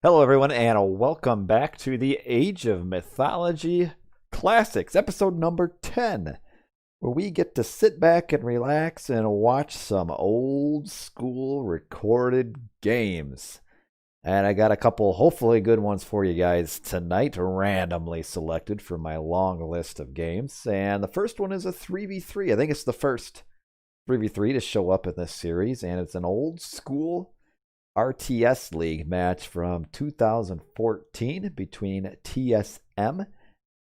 Hello, everyone, and welcome back to the Age of Mythology Classics, episode number 10, where we get to sit back and relax and watch some old school recorded games. And I got a couple hopefully good ones for you guys tonight, randomly selected from my long list of games. And the first one is a 3v3. I think it's the first 3v3 to show up in this series, and it's an old school RTSLeague match from 2014 between TSM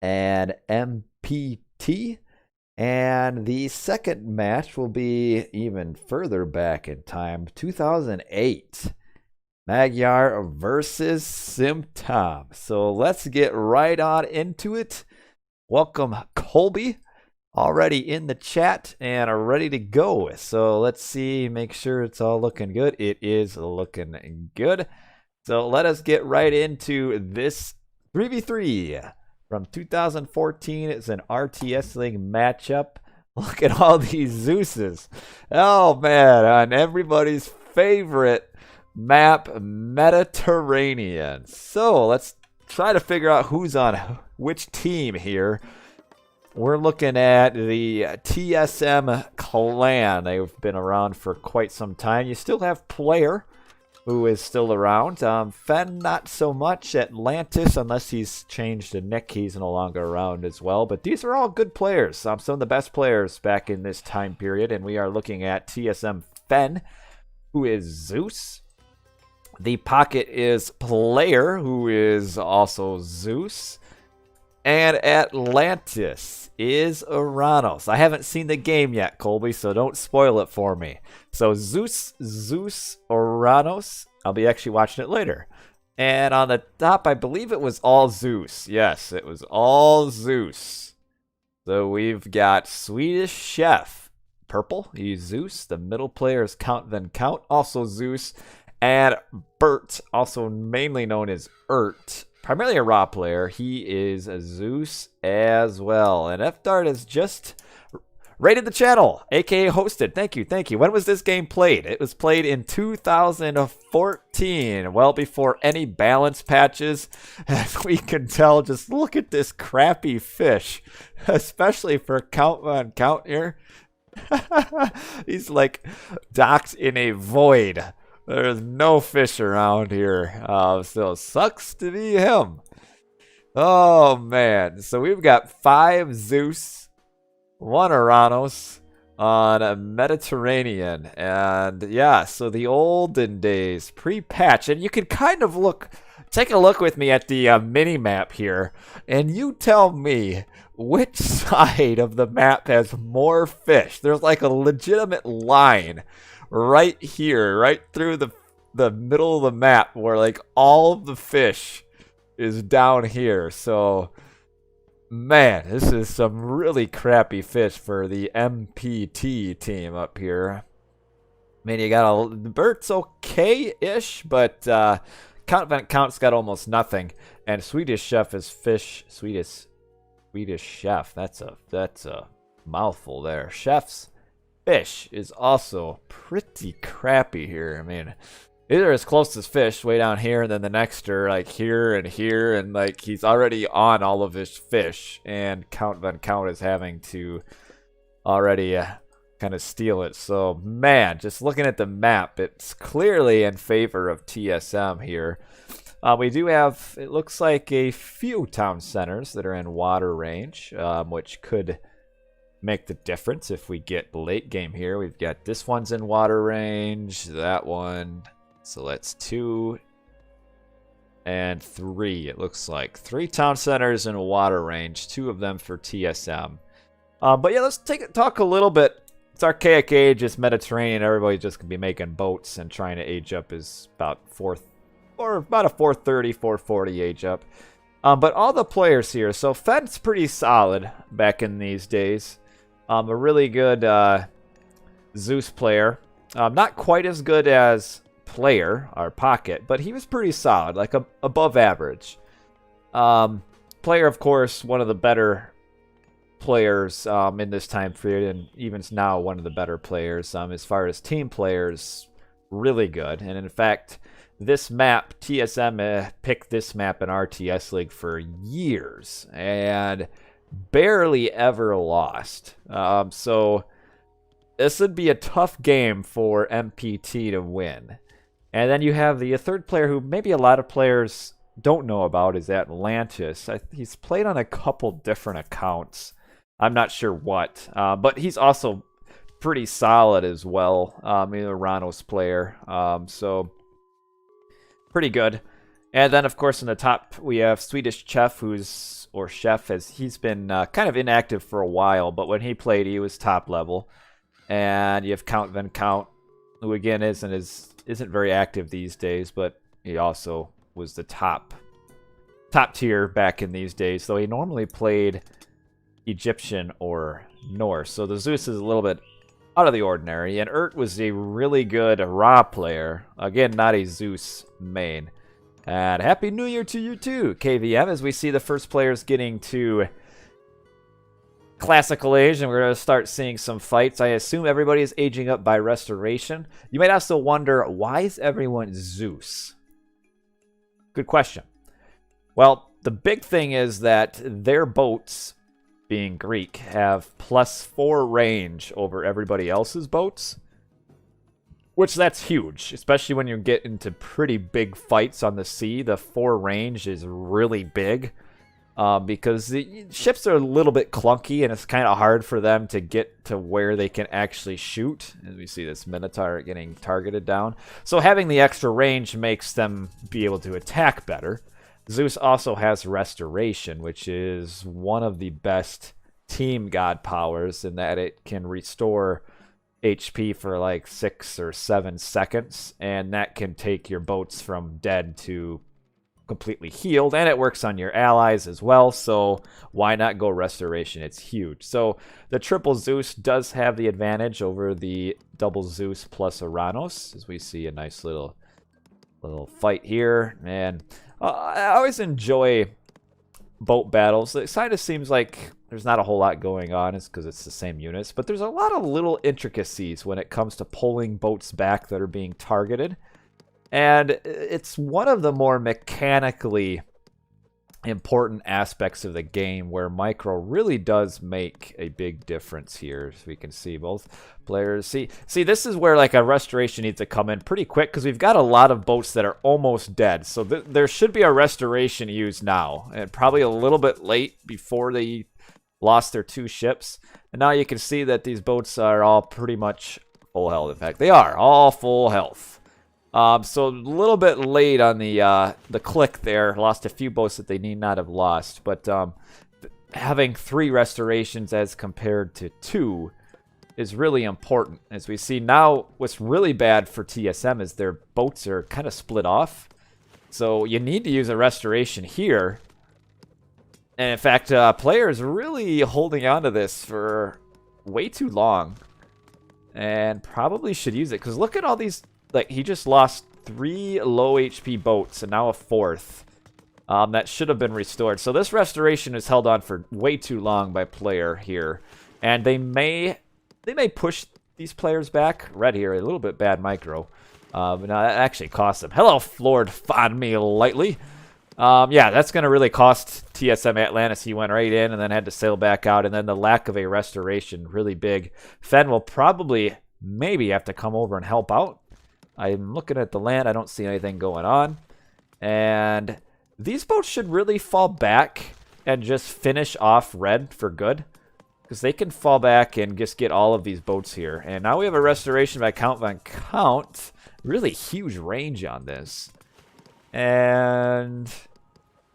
and MpT. And the second match will be even further back in time, 2008. Magyar versus Simtom. So let's get right on into it. Welcome, Colby. Already in the chat and are ready to go. So let's see, make sure it's all looking good. It is looking good. So let us get right into this 3v3 from 2014. It's an RTSLeague matchup. Look at all these Zeuses. Oh man, on everybody's favorite map, Mediterranean. So let's try to figure out who's on which team here. We're looking at the TSM clan. They've been around for quite some time. You still have Player, who is still around. Fen, not so much. Atlantis, unless he's changed to Nick, he's no longer around as well. But these are all good players. Some of the best players back in this time period. And we are looking at TSM Fen, who is Zeus. The Pocket is Player, who is also Zeus. And Atlantis is Uranus. I haven't seen the game yet, Colby, so don't spoil it for me. So Zeus, Uranus. I'll be actually watching it later. And on the top, I believe it was all Zeus. Yes, it was all Zeus. So we've got Swedish Chef. Purple, he's Zeus. The middle player is Count Then Count, also Zeus. And Bert, also mainly known as Ert. Primarily a raw player, he is a Zeus as well. And F-Dart has just rated the channel, aka hosted. Thank you, thank you. When was this game played? It was played in 2014, well before any balance patches. As we can tell, just look at this crappy fish, especially for Count Von Count here. He's like docked in a void. There's no fish around here, so sucks to be him. Oh, man. So we've got 5 Zeus, 1 Uranus on a Mediterranean. And, yeah, so the olden days, pre-patch. And you can kind of take a look with me at the mini-map here. And you tell me which side of the map has more fish. There's like a legitimate line right here, right through the middle of the map, where like all of the fish is down here. So man, this is some really crappy fish for the MpT team up here. I mean, you got Bert's okay-ish, but Count Van Count's got almost nothing, and Swedish Chef is fish. Swedish Chef, that's a mouthful there. Chef's fish is also pretty crappy here. I mean, either as close as fish way down here, and then the next are like here, and like he's already on all of his fish, and Count Van Count is having to already kind of steal it. So man, just looking at the map, it's clearly in favor of TSM here. We do have, it looks like, a few town centers that are in water range, which could make the difference if we get late game here. We've got this one's in water range, that one. So that's 2 and 3. It looks like 3 town centers in water range, 2 of them for TSM. But yeah, let's talk a little bit. It's archaic age, it's Mediterranean. Everybody just can be making boats and trying to age up is about about a 430, 440 age up. But all the players here, so Fed's pretty solid back in these days. A really good Zeus player. Not quite as good as Player, our Pocket, but he was pretty solid, like above average. Player, of course, one of the better players in this time period, and even now one of the better players as far as team players, really good. And in fact, this map, TSM picked this map in RTSLeague for years and barely ever lost. So this would be a tough game for MpT to win. And then you have the third player who maybe a lot of players don't know about is Atlantis. He's played on a couple different accounts. I'm not sure what, but he's also pretty solid as well. A Ranos player, so pretty good. And then, of course, in the top we have Swedish Chef, he's been kind of inactive for a while, but when he played, he was top level. And you have Count Van Count, who again isn't very active these days, but he also was the top tier back in these days. So he normally played Egyptian or Norse. So the Zeus is a little bit out of the ordinary. And Urt was a really good Ra player. Again, not a Zeus main. And Happy New Year to you too, KVM, as we see the first players getting to classical age, and we're going to start seeing some fights. I assume everybody is aging up by restoration. You might also wonder, why is everyone Zeus? Good question. Well, the big thing is that their boats, being Greek, have +4 range over everybody else's boats, which that's huge, especially when you get into pretty big fights on the sea. The 4 range is really big. Because the ships are a little bit clunky, and it's kind of hard for them to get to where they can actually shoot. As we see this Minotaur getting targeted down. So having the extra range makes them be able to attack better. Zeus also has Restoration, which is one of the best team god powers in that it can restore HP for like 6 or 7 seconds. And that can take your boats from dead to completely healed, and it works on your allies as well, so why not go Restoration? It's huge. So the triple Zeus does have the advantage over the double Zeus plus Uranos, as we see a nice little fight here. And I always enjoy boat battles. It kind of seems like there's not a whole lot going on. It's because it's the same units, but there's a lot of little intricacies when it comes to pulling boats back that are being targeted. And it's one of the more mechanically important aspects of the game where micro really does make a big difference here. So we can see both players. See, this is where like a restoration needs to come in pretty quick, because we've got a lot of boats that are almost dead. So there should be a restoration used now, and probably a little bit late before they lost their 2 ships. And now you can see that these boats are all pretty much full health. In fact, they are all full health. So a little bit late on the click there. Lost a few boats that they need not have lost. But having 3 restorations as compared to 2 is really important. As we see now, what's really bad for TSM is their boats are kind of split off. So you need to use a restoration here. And in fact, players really holding on to this for way too long. And probably should use it, because look at all these. Like, he just lost 3 low HP boats and now a 4th. That should have been restored. So this restoration is held on for way too long by player here. And they may push these players back. Red here, a little bit bad micro. But now that actually cost them. Hello, Lord Fond Me Lightly. Yeah, that's going to really cost TSM Atlantis. He went right in and then had to sail back out. And then the lack of a restoration, really big. Fen will probably, maybe have to come over and help out. I'm looking at the land. I don't see anything going on. And these boats should really fall back and just finish off red for good, because they can fall back and just get all of these boats here. And now we have a restoration by Count Van Count. Really huge range on this. And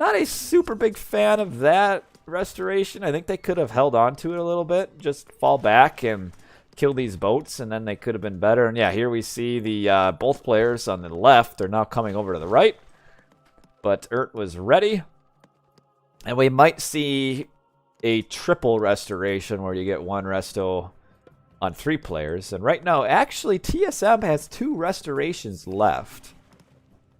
not a super big fan of that restoration. I think they could have held on to it a little bit. Just fall back and kill these boats, and then they could have been better. And yeah, here we see the both players on the left. They're now coming over to the right. But Urt was ready. And we might see a triple restoration where you get 1 resto on 3 players. And right now, actually, TSM has 2 restorations left.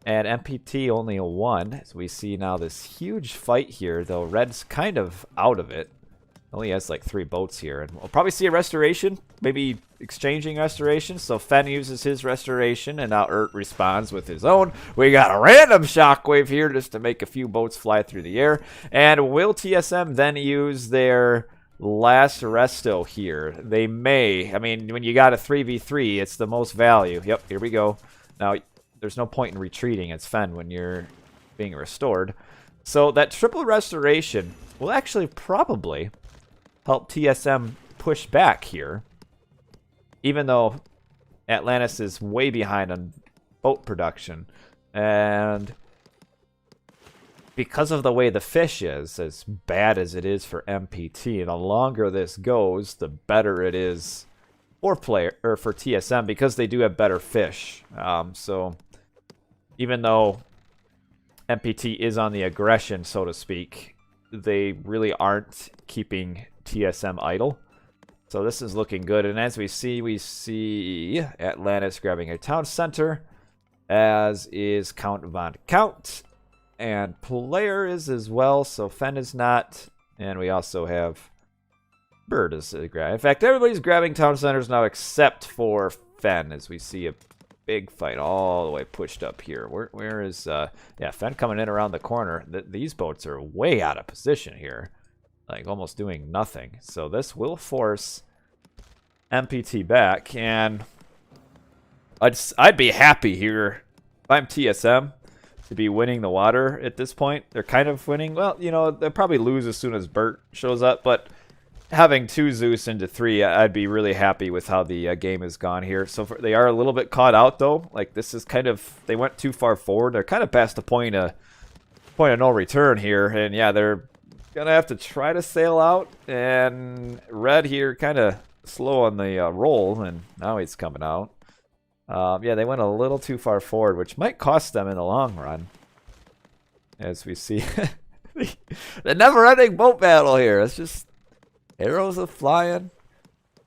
And MpT only a 1. As we see now this huge fight here, though Red's kind of out of it. Only has like 3 boats here. And we'll probably see a restoration. Maybe exchanging restoration. So Fen uses his restoration, and now Ert responds with his own. We got a random shockwave here just to make a few boats fly through the air. And will TSM then use their last resto here? They may. I mean, when you got a 3v3, it's the most value. Yep, here we go. Now, there's no point in retreating. It's Fen when you're being restored. So that triple restoration will actually probably help TSM push back here, even though Atlantis is way behind on boat production. And because of the way the fish is, as bad as it is for MpT, the longer this goes, the better it is for for TSM, because they do have better fish. So even though MpT is on the aggression, so to speak, they really aren't keeping TSM idle. So this is looking good. And as we see Atlantis grabbing a town center, as is Count Von Count. And player is as well, so Fen is not. And we also have Bird is a grab. In fact, everybody's grabbing town centers now except for Fen, as we see a big fight all the way pushed up here. Where is yeah, Fen coming in around the corner. These boats are way out of position here, like almost doing nothing. So this will force MpT back, and I'd be happy here if I'm TSM to be winning the water at this point. They're kind of winning. Well, you know, they'll probably lose as soon as Bert shows up, but having 2 Zeus into 3, I'd be really happy with how the game has gone here. So they are a little bit caught out, though. Like, this is kind of, they went too far forward. They're kind of past the point of no return here. And yeah, they're gonna have to try to sail out. And Red here kind of slow on the roll, and now he's coming out. Yeah, they went a little too far forward, which might cost them in the long run, as we see the never-ending boat battle here. It's just arrows are flying,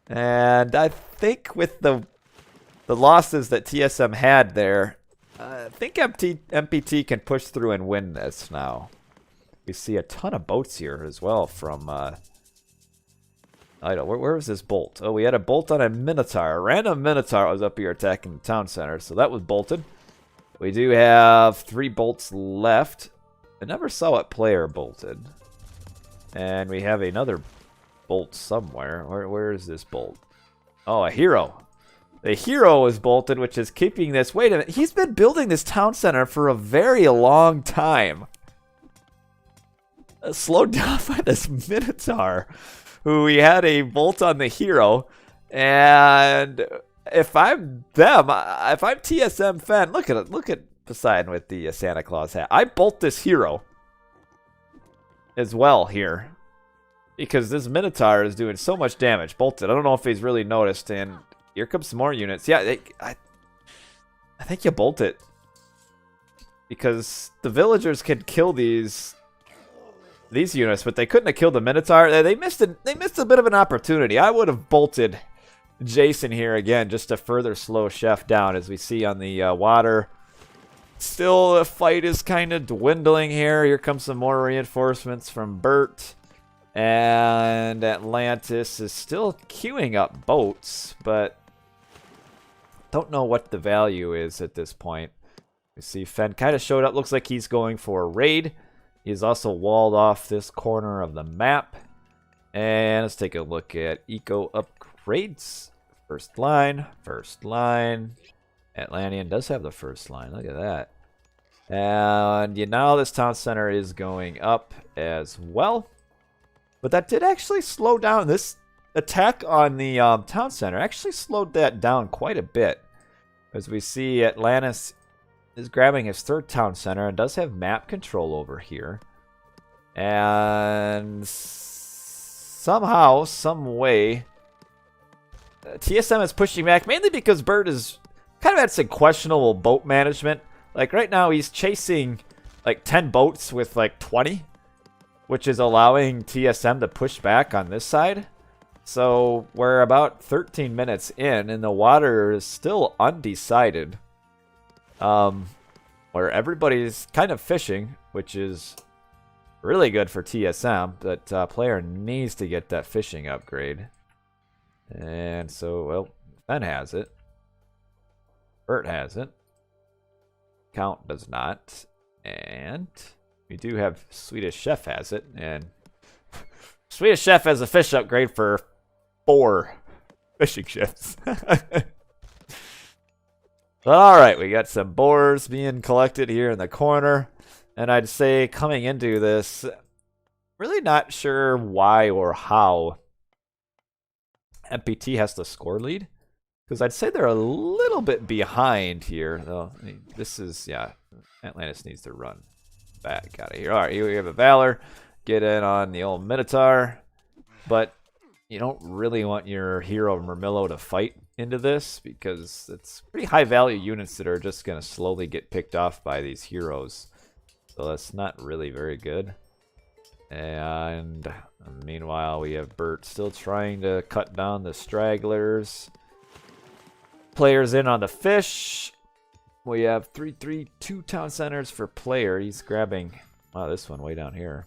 and I think with the losses that TSM had there, I think MpT can push through and win this now. We see a ton of boats here as well from I don't. Where was this bolt? Oh, we had a bolt on a Minotaur. A random Minotaur was up here attacking the town center, so that was bolted. We do have 3 bolts left. I never saw it player bolted. And we have another bolt somewhere. Where is this bolt? Oh, a hero. The hero is bolted, which is keeping this. Wait a minute. He's been building this town center for a very long time. Slowed down by this Minotaur, who we had a bolt on the hero. And if I'm them, if I'm TSM Fen, look at Poseidon with the Santa Claus hat. I bolt this hero as well here, because this Minotaur is doing so much damage. Bolted. I don't know if he's really noticed. And here comes some more units. Yeah, I think you bolt it, because the villagers can kill these units, but they couldn't have killed the Minotaur. They missed a bit of an opportunity. I would have bolted Jason here again, just to further slow Chef down, as we see on the water. Still, the fight is kind of dwindling here. Here comes some more reinforcements from Bert. And Atlantis is still queuing up boats, but don't know what the value is at this point. You see Fen kind of showed up. Looks like he's going for a raid. He's also walled off this corner of the map. And let's take a look at eco upgrades. First line. Atlantean does have the first line. Look at that. And you know, this town center is going up as well. But that did actually slow down. This attack on the town center actually slowed that down quite a bit. As we see, Atlantis is grabbing his 3rd town center and does have map control over here. And somehow, some way, TSM is pushing back, mainly because Bird is kind of had some questionable boat management. Like right now, he's chasing like 10 boats with like 20, which is allowing TSM to push back on this side. So we're about 13 minutes in, and the water is still undecided. Where everybody's kind of fishing, which is Really good for TSM, but player needs to get that fishing upgrade. And so, well, Ben has it. Bert has it. Count does not. And we do have Swedish Chef has it. And Swedish Chef has a fish upgrade for 4 fishing ships. Alright, we got some boars being collected here in the corner. And I'd say coming into this, really not sure why or how MpT has the score lead. Because I'd say they're a little bit behind here. Though I mean, this is, yeah, Atlantis needs to run back out of here. Alright, here we have a Valor. Get in on the old Minotaur. But you don't really want your hero Murmillo to fight into this, because it's pretty high value units that are just going to slowly get picked off by these heroes. So that's not really very good. And meanwhile, we have Bert still trying to cut down the stragglers. Players in on the fish. We have 2 town centers for player. He's grabbing, wow, this one way down here.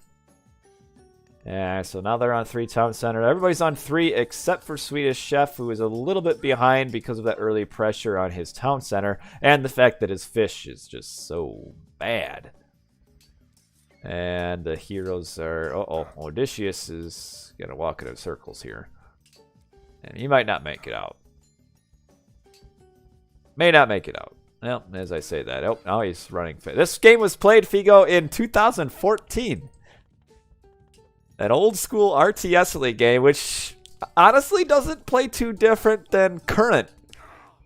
Yeah, so now they're on 3 town center. Everybody's on 3 except for Swedish Chef, who is a little bit behind because of that early pressure on his town center and the fact that his fish is just so bad. And the heroes are, Odysseus is gonna walk into circles here, and he might not make it out. May not make it out. Well, as I say that, oh, now he's running. This game was played, Figo, in 2014. An old school RTSLeague game, which honestly doesn't play too different than current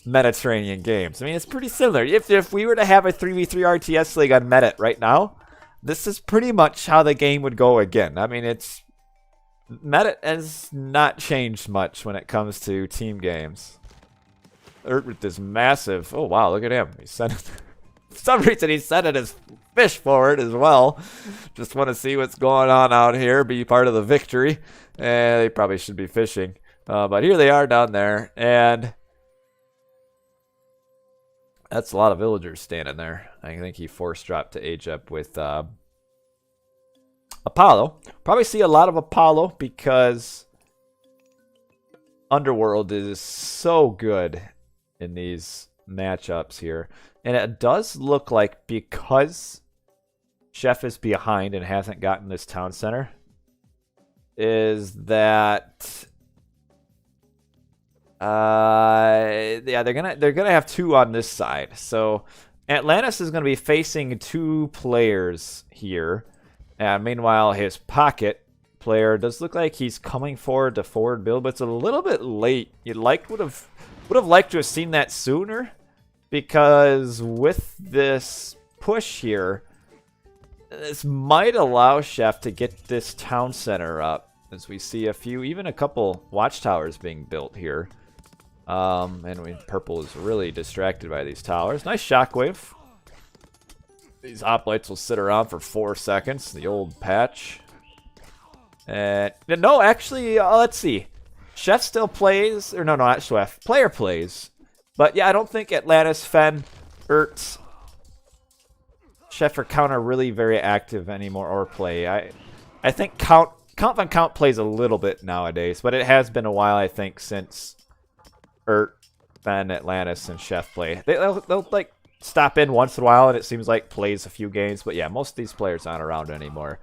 Mediterranean games. I mean, it's pretty similar. If we were to have a 3v3 RTSLeague on Medit right now, this is pretty much how the game would go again. I mean, Medit has not changed much when it comes to team games. With this massive, oh wow, look at him. He sent it, for some reason he sent it his fish forward as well. Just want to see what's going on out here, be part of the victory. And they probably should be fishing. But here they are down there, and that's a lot of villagers standing there. I think he force dropped to age up with Apollo. Probably see a lot of Apollo because Underworld is so good in these matchups here. And it does look like, because Chef is behind and hasn't gotten this town center, is that yeah, they're gonna have 2 on this side. So Atlantis is gonna be facing 2 players here. And meanwhile, his pocket player does look like he's coming forward to forward build, but it's a little bit late. Would have liked to have seen that sooner, because with this push here, this might allow Chef to get this town center up, as we see even a couple watchtowers being built here. And purple is really distracted by these towers. Nice shockwave. These hoplites will sit around for 4 seconds. The old patch. And no, actually, let's see. Chef still plays, or no, not Chef. Player plays. But yeah, I don't think Atlantis, Fen, Ertz, Chef, or Count are really very active anymore or play. I think Count Van Count plays a little bit nowadays, but it has been a while, I think, since Fen, Atlantis, and Chef play. They'll like stop in once in a while, and it seems like plays a few games. But yeah, most of these players aren't around anymore.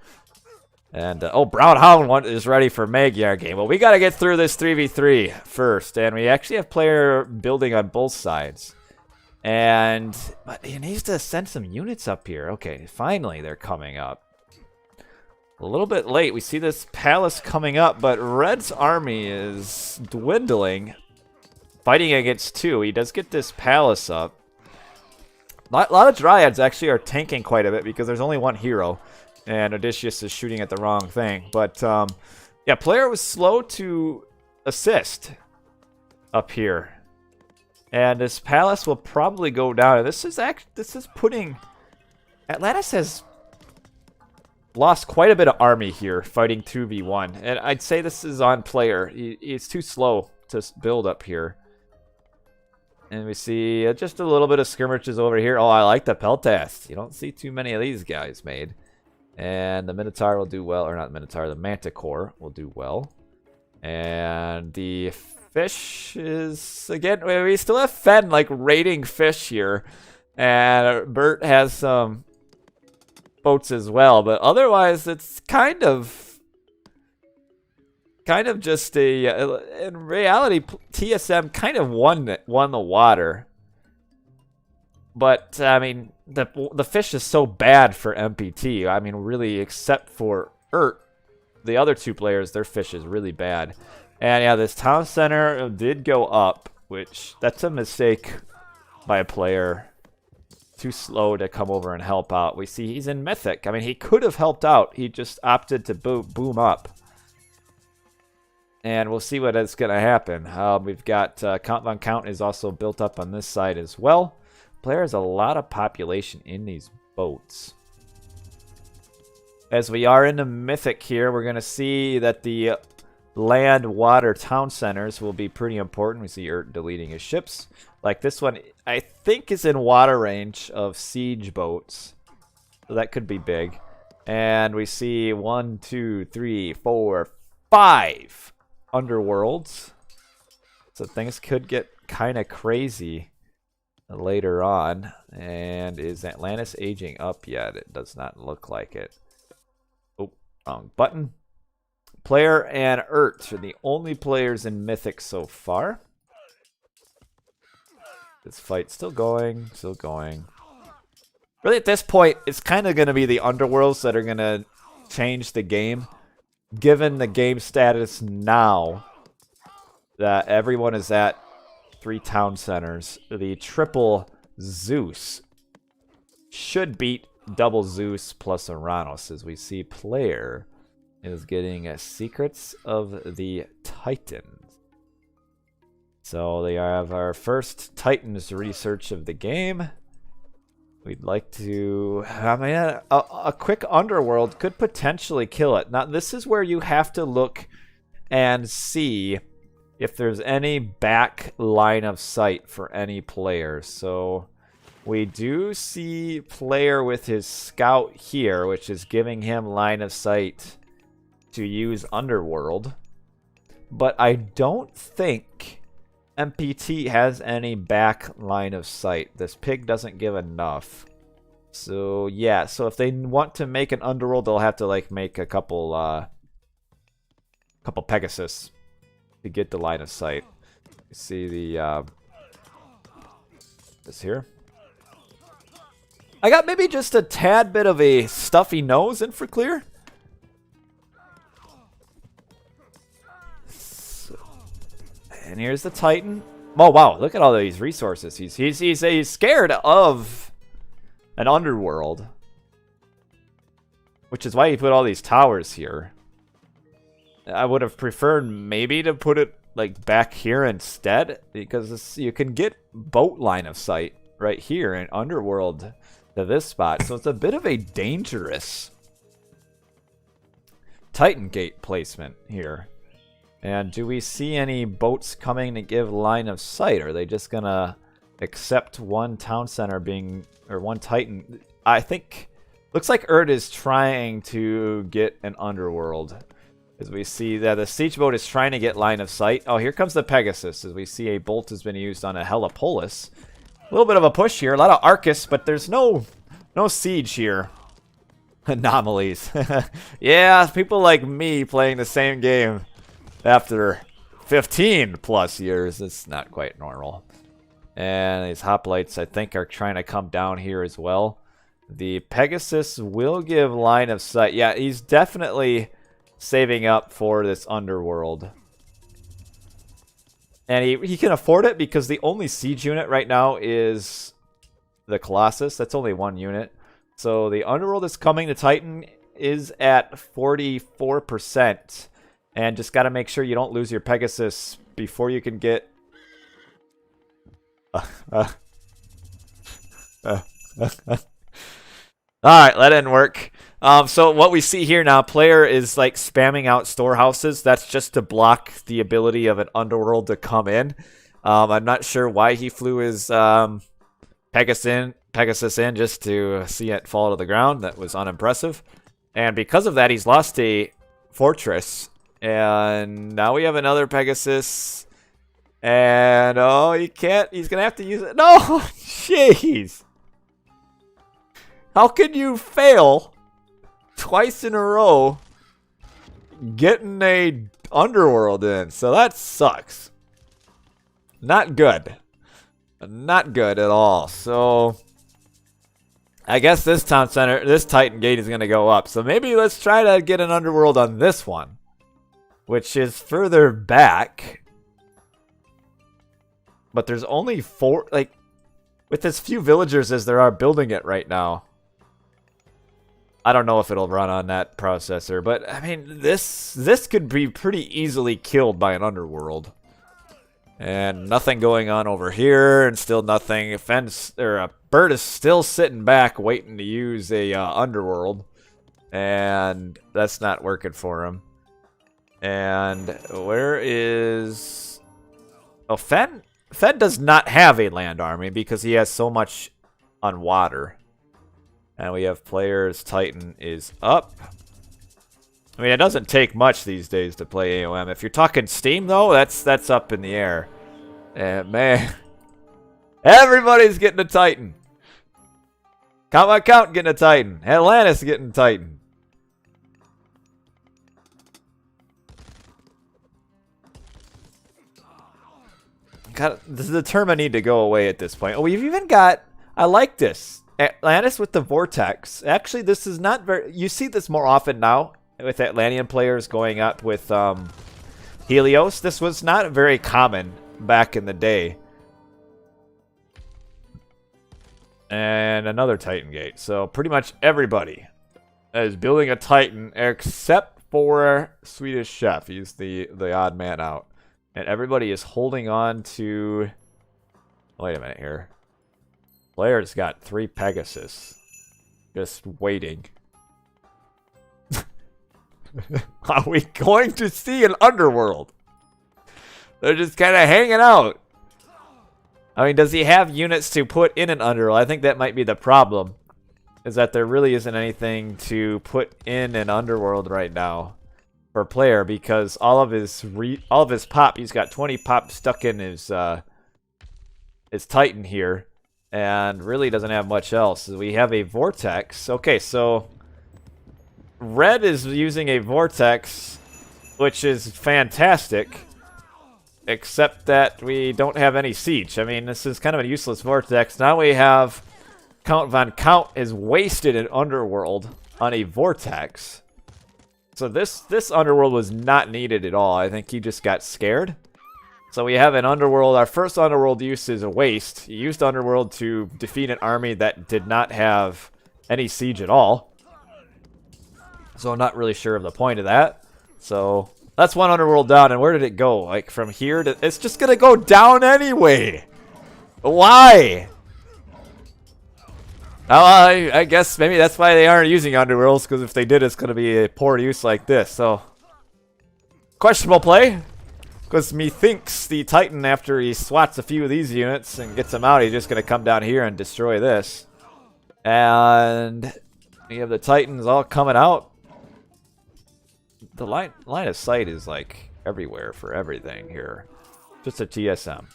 And, oh, Brown Hound is ready for Magyar game. Well, we got to get through this 3v3 first. And we actually have player building on both sides. But he needs to send some units up here. Okay, finally they're coming up. A little bit late. We see this palace coming up, but Red's army is dwindling. Fighting against 2. He does get this palace up. A lot of Dryads actually are tanking quite a bit because there's only 1 hero. And Odysseus is shooting at the wrong thing. But, yeah, player was slow to assist up here. And this palace will probably go down. This is putting... Atlantis has lost quite a bit of army here fighting 2v1. And I'd say this is on player. He's too slow to build up here. And we see just a little bit of skirmishes over here. Oh, I like the Peltast. You don't see too many of these guys made. And the Minotaur will do well, or not the Minotaur, the Manticore will do well. And the fish is, again, we still have Fen, like, raiding fish here. And Bert has some boats as well, but otherwise it's kind of just a, in reality, TSM kind of won the water. But, I mean, the fish is so bad for MpT. I mean, really, except for the other two players, their fish is really bad. And, yeah, this town center did go up, which, that's a mistake by a player. Too slow to come over and help out. We see he's in Mythic. I mean, he could have helped out. He just opted to boom up. And we'll see what is going to happen. We've got Count Von Count is also built up on this side as well. Player has a lot of population in these boats. As we are in the Mythic here, we're going to see that the land, water, town centers will be pretty important. We see deleting his ships. Like this one, I think is in water range of siege boats. So that could be big. And we see 1, 2, 3, 4, 5 underworlds. So things could get kind of crazy later on. And is Atlantis aging up yet? It does not look like it. Oh, wrong button. Player and are the only players in Mythic so far. This fight's still going, still going. Really, at this point, it's kind of going to be the underworlds that are going to change the game. Given the game status now, that everyone is at 3 town centers, the triple Zeus should beat double Zeus plus Uranus, as we see player is getting Secrets of the Titans. So they have our first Titans research of the game. We'd like to, I mean, a quick underworld could potentially kill it. Now, this is where you have to look and see if there's any back line of sight for any player. So we do see player with his scout here, which is giving him line of sight to use underworld. But I don't think MpT has any back line of sight. This pig doesn't give enough. So yeah, so if they want to make an underworld, they'll have to like make a couple Pegasus to get the line of sight. You see the this here. I got maybe just a tad bit of a stuffy nose in for clear. And here's the Titan. Oh wow, look at all these resources. He's scared of an underworld, which is why he put all these towers here. I would have preferred maybe to put it like back here instead, because you can get boat line of sight right here in underworld to this spot. So it's a bit of a dangerous Titan gate placement here. And do we see any boats coming to give line of sight? Or are they just gonna accept one town center being, or one Titan? I think, looks like is trying to get an underworld. As we see that the siege boat is trying to get line of sight. Oh, here comes the Pegasus. As we see a bolt has been used on a Helipolis. A little bit of a push here, a lot of Arcus, but there's no siege here. Anomalies. Yeah, people like me playing the same game after 15 plus years, it's not quite normal. And these hoplites, I think, are trying to come down here as well. The Pegasus will give line of sight. Yeah, he's definitely saving up for this underworld. And he can afford it because the only siege unit right now is the Colossus. That's only one unit. So the underworld is coming to Titan is at 44%. And just got to make sure you don't lose your Pegasus before you can get... Alright, that didn't work. So what we see here now, player is like spamming out storehouses. That's just to block the ability of an underworld to come in. I'm not sure why he flew his Pegasus in just to see it fall to the ground. That was unimpressive. And because of that, he's lost a fortress. And now we have another Pegasus. And, oh, he can't. He's going to have to use it. No! Jeez! How can you fail twice in a row getting a underworld in? So that sucks. Not good. Not good at all. So I guess this town center, this Titan gate is going to go up. So maybe let's try to get an underworld on this one, which is further back. But there's only 4, like, with as few villagers as there are building it right now. I don't know if it'll run on that processor, but I mean, this could be pretty easily killed by an underworld. And nothing going on over here, and still nothing. A fence or a bird is still sitting back, waiting to use a underworld, and that's not working for him. And where is? Oh, Fed does not have a land army because he has so much on water. And we have players. Titan is up. I mean, it doesn't take much these days to play AoM. If you're talking Steam, though, that's up in the air. And man, everybody's getting a Titan. Count my count getting a Titan. Atlantis getting a Titan. God, the term I need to go away at this point. Oh, we've even got, I like this. Atlantis with the Vortex. Actually, this is not very, you see this more often now with Atlantean players going up with Helios. This was not very common back in the day. And another Titan gate. So pretty much everybody is building a Titan except for Swedish Chef. He's the odd man out. And everybody is holding on to... Wait a minute here. Player's got 3 Pegasus. Just waiting. Are we going to see an underworld? They're just kind of hanging out. I mean, does he have units to put in an underworld? I think that might be the problem. Is that there really isn't anything to put in an underworld right now for player, because all of his pop, he's got 20 pop stuck in his Titan here, and really doesn't have much else. We have a Vortex. Okay, so Red is using a Vortex, which is fantastic, except that we don't have any siege. I mean, this is kind of a useless Vortex. Now we have Count Von Count is wasted an underworld on a Vortex. So this underworld was not needed at all. I think he just got scared. So we have an underworld. Our first underworld use is a waste. He used underworld to defeat an army that did not have any siege at all. So I'm not really sure of the point of that. So that's one underworld down. And where did it go? Like from here to... It's just going to go down anyway. Why? Oh, I guess maybe that's why they aren't using underworlds, because if they did, it's going to be a poor use like this. So, questionable play, because methinks the Titan, after he swats a few of these units and gets them out, he's just going to come down here and destroy this. And we have the Titans all coming out. The line of sight is like everywhere for everything here. Just a TSM.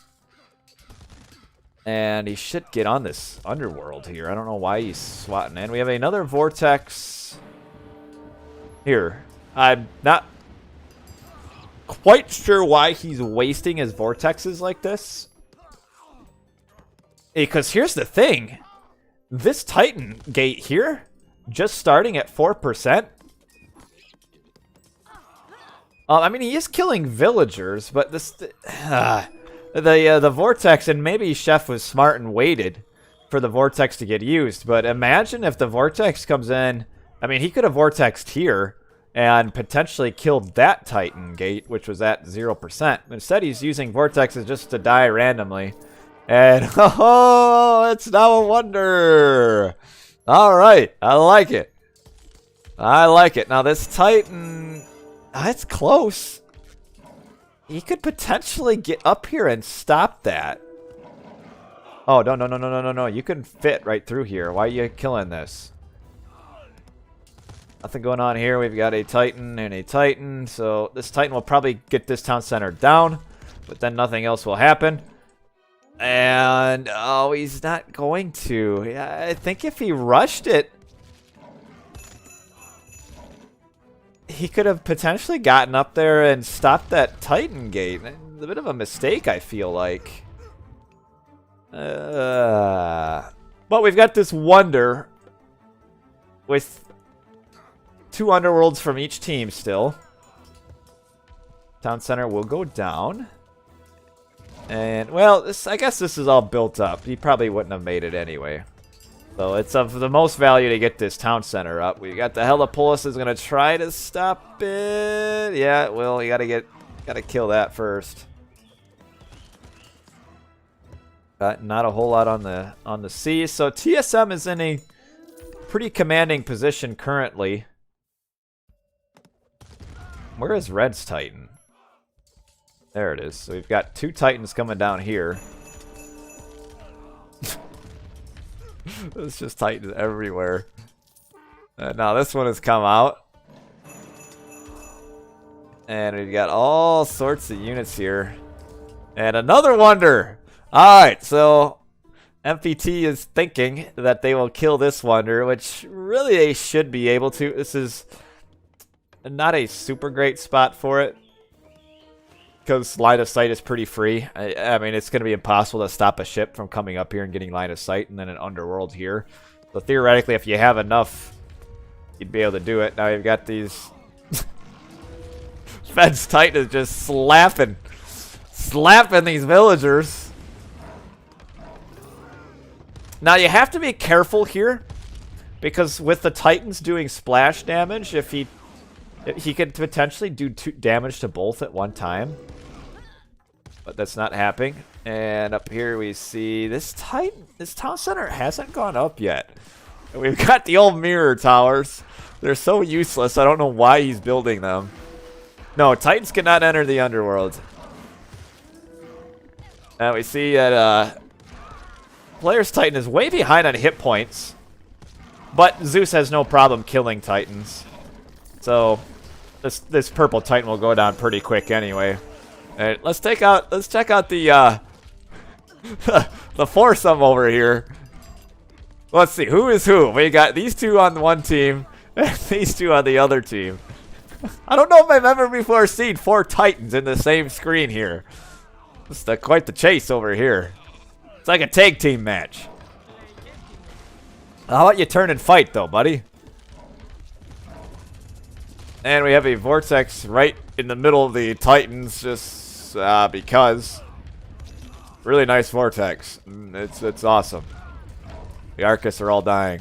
And he should get on this underworld here. I don't know why he's swatting in. We have another Vortex here. I'm not quite sure why he's wasting his Vortexes like this. Because here's the thing. This Titan gate here, just starting at 4%. I mean, he is killing villagers, but this... The Vortex, and maybe Chef was smart and waited for the Vortex to get used, but imagine if the Vortex comes in. I mean, he could have Vortexed here and potentially killed that Titan gate, which was at 0%. Instead, he's using Vortexes just to die randomly. And, oh, it's now a wonder. All right, I like it. I like it. Now, this Titan, it's close. He could potentially get up here and stop that. Oh, no. You can fit right through here. Why are you killing this? Nothing going on here. We've got a Titan and a Titan. So this Titan will probably get this town center down. But then nothing else will happen. And, oh, he's not going to. I think if he rushed it, he could have potentially gotten up there and stopped that Titan gate. A bit of a mistake, I feel like. But we've got this wonder with 2 underworlds from each team still. Town center will go down. And, well, I guess this is all built up. He probably wouldn't have made it anyway. So it's of the most value to get this town center up. We got the Helipolis is going to try to stop it. Yeah, well, you gotta kill that first. Not a whole lot on the sea. So TSM is in a pretty commanding position currently. Where is Red's Titan? There it is. So we've got 2 Titans coming down here. There's just Titans everywhere. Now this one has come out. And we've got all sorts of units here. And another wonder! Alright, so MpT is thinking that they will kill this wonder, which really they should be able to. This is not a super great spot for it, because line of sight is pretty free. I mean, it's going to be impossible to stop a ship from coming up here and getting line of sight, and then an underworld here. So theoretically, if you have enough, you'd be able to do it. Now you've got these... Fed's Titan is just slapping these villagers. Now you have to be careful here, because with the Titans doing splash damage, if he could potentially do damage to both at one time. But that's not happening. And up here we see this town center hasn't gone up yet. And we've got the old mirror towers. They're so useless. I don't know why he's building them. No, Titans cannot enter the underworld. And we see that player's Titan is way behind on hit points. But Zeus has no problem killing Titans. So this purple Titan will go down pretty quick anyway. Alright, let's check out the the foursome over here. Let's see, who is who? We got these 2 on one team and these 2 on the other team. I don't know if I've ever before seen 4 Titans in the same screen here. It's quite the chase over here. It's like a tag team match. How about you turn and fight though, buddy? And we have a vortex right in the middle of the Titans, just because. Really nice vortex. It's awesome. The Arcus are all dying.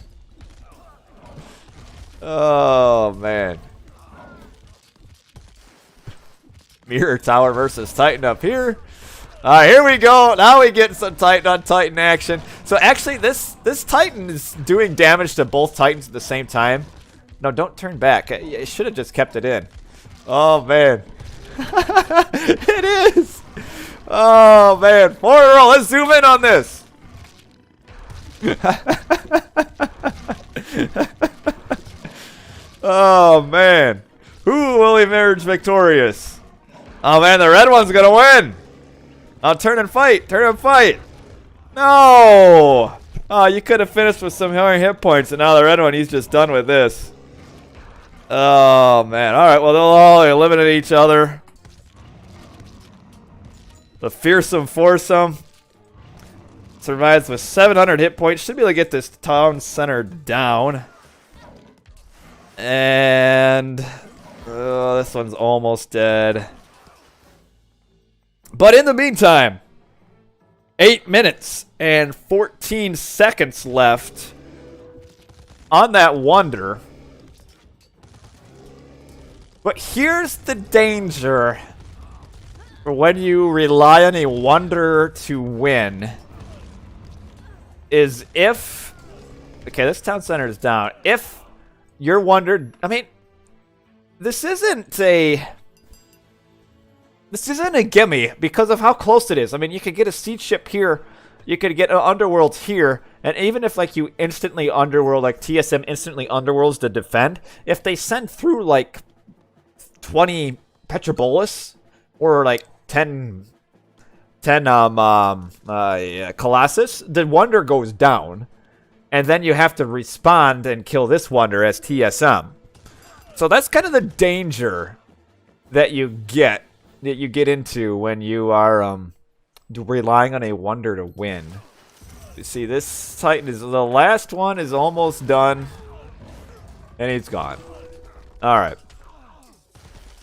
Oh man. Mirror tower versus Titan up here. Here we go. Now we get some Titan on Titan action. So actually this Titan is doing damage to both Titans at the same time. No, don't turn back. I should have just kept it in. Oh, man. It is. Oh, man. 4 in a row. Let's zoom in on this. Oh, man. Who will emerge victorious? Oh, man. The red one's going to win. Oh, turn and fight. Turn and fight. No. Oh, you could have finished with some higher hit points, and now the red one, he's just done with this. Oh, man. Alright, well, they'll all eliminate each other. The fearsome foursome survives with 700 hit points. Should be able to get this town center down. And this one's almost dead. But in the meantime, 8 minutes and 14 seconds left on that wonder. But here's the danger for when you rely on a wonder to win. Is if... Okay, this town center is down. If your wonder... I mean, this isn't a gimme because of how close it is. I mean, you could get a siege ship here you could get an underworld here, and even if like you instantly underworld, like TSM instantly underworlds to defend, if they send through like 20 Petrobolus or like 10 Colossus, the Wonder goes down, and then you have to respond and kill this Wonder as TSM. So that's kind of the danger that you get into when you are relying on a Wonder to win. You see, this Titan is the last one is almost done, and he's gone. All right.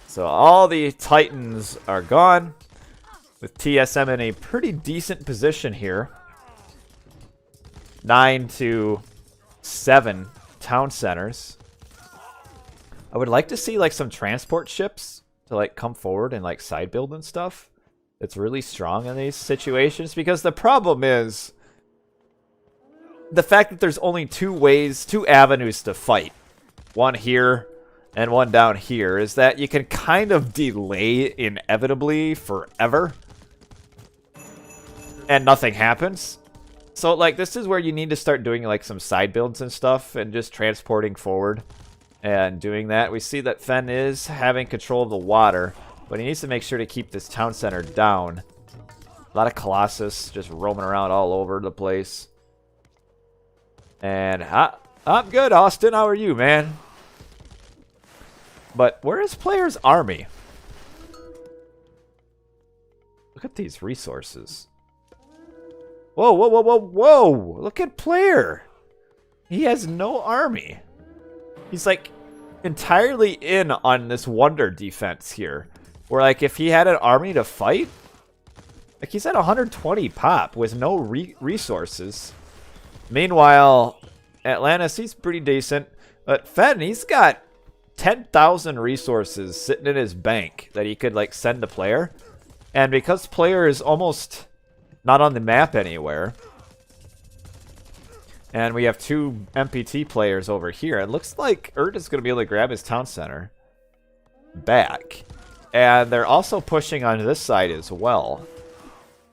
So all the Titans are gone, with TSM in a pretty decent position here. 9 to 7 town centers. I would like to see like some transport ships to like come forward and like side build and stuff. It's really strong in these situations, because the problem is the fact that there's only two avenues to fight. One here and one down here, is that you can kind of delay inevitably forever and nothing happens. So like this is where you need to start doing like some side builds and stuff and just transporting forward and doing that. We see that Fen is having control of the water, but he needs to make sure to keep this town center down. A lot of Colossus just roaming around all over the place. And I'm good, Austin. How are you, man? But where is player's army? Look at these resources. Whoa, whoa, whoa, whoa, whoa! Look at player. He has no army. He's like entirely in on this Wonder defense here. Where like if he had an army to fight, like he's at 120 pop with no resources. Meanwhile, Atlantis, he's pretty decent. But Fen, he's got 10,000 resources sitting in his bank that he could like send to player. And because player is almost not on the map anywhere, and we have 2 MpT players over here, it looks like Urt is going to be able to grab his town center back. And they're also pushing on this side as well.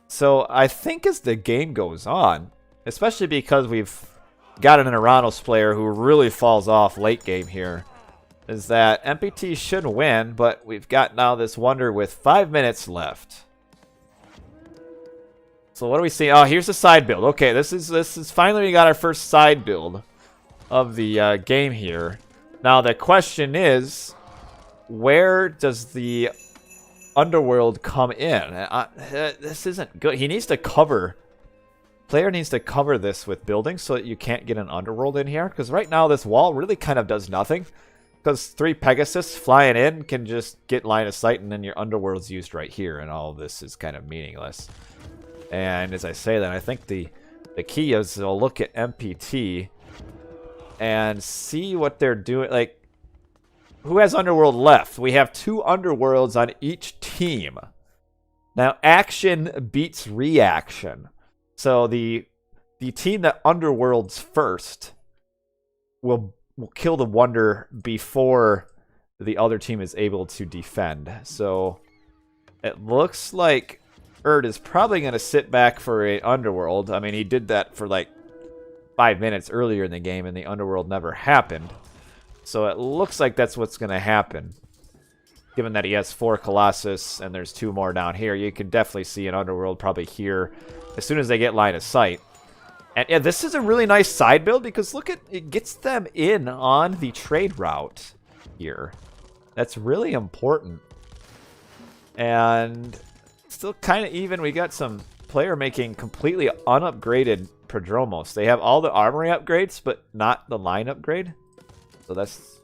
So I think as the game goes on, especially because we've got an Iranos player who really falls off late game here, is that MpT should win, but we've got now this Wonder with 5 minutes left. So what do we see? Oh, here's the side build. Okay, this is finally we got our first side build of the game here. Now the question is, where does the underworld come in? This isn't good. He needs to cover. Player needs to cover this with buildings so that you can't get an underworld in here. Because right now this wall really kind of does nothing. Because 3 Pegasus flying in can just get line of sight, and then your underworld's used right here, and all of this is kind of meaningless. And as I say that, I think the key is to look at MpT and see what they're doing. Like, who has underworld left? We have 2 underworlds on each team. Now, action beats reaction. So the team that underworlds first will kill the Wonder before the other team is able to defend. So it looks like Urt is probably going to sit back for a underworld. I mean, he did that for like 5 minutes earlier in the game, and the underworld never happened. So it looks like that's what's going to happen. Given that he has 4 Colossus and there's 2 more down here, you can definitely see an underworld probably here as soon as they get line of sight. And yeah, this is a really nice side build because look at it, gets them in on the trade route here. That's really important. And still kind of even. We got some player making completely unupgraded Prodromos. They have all the armory upgrades, but not the line upgrade. So that's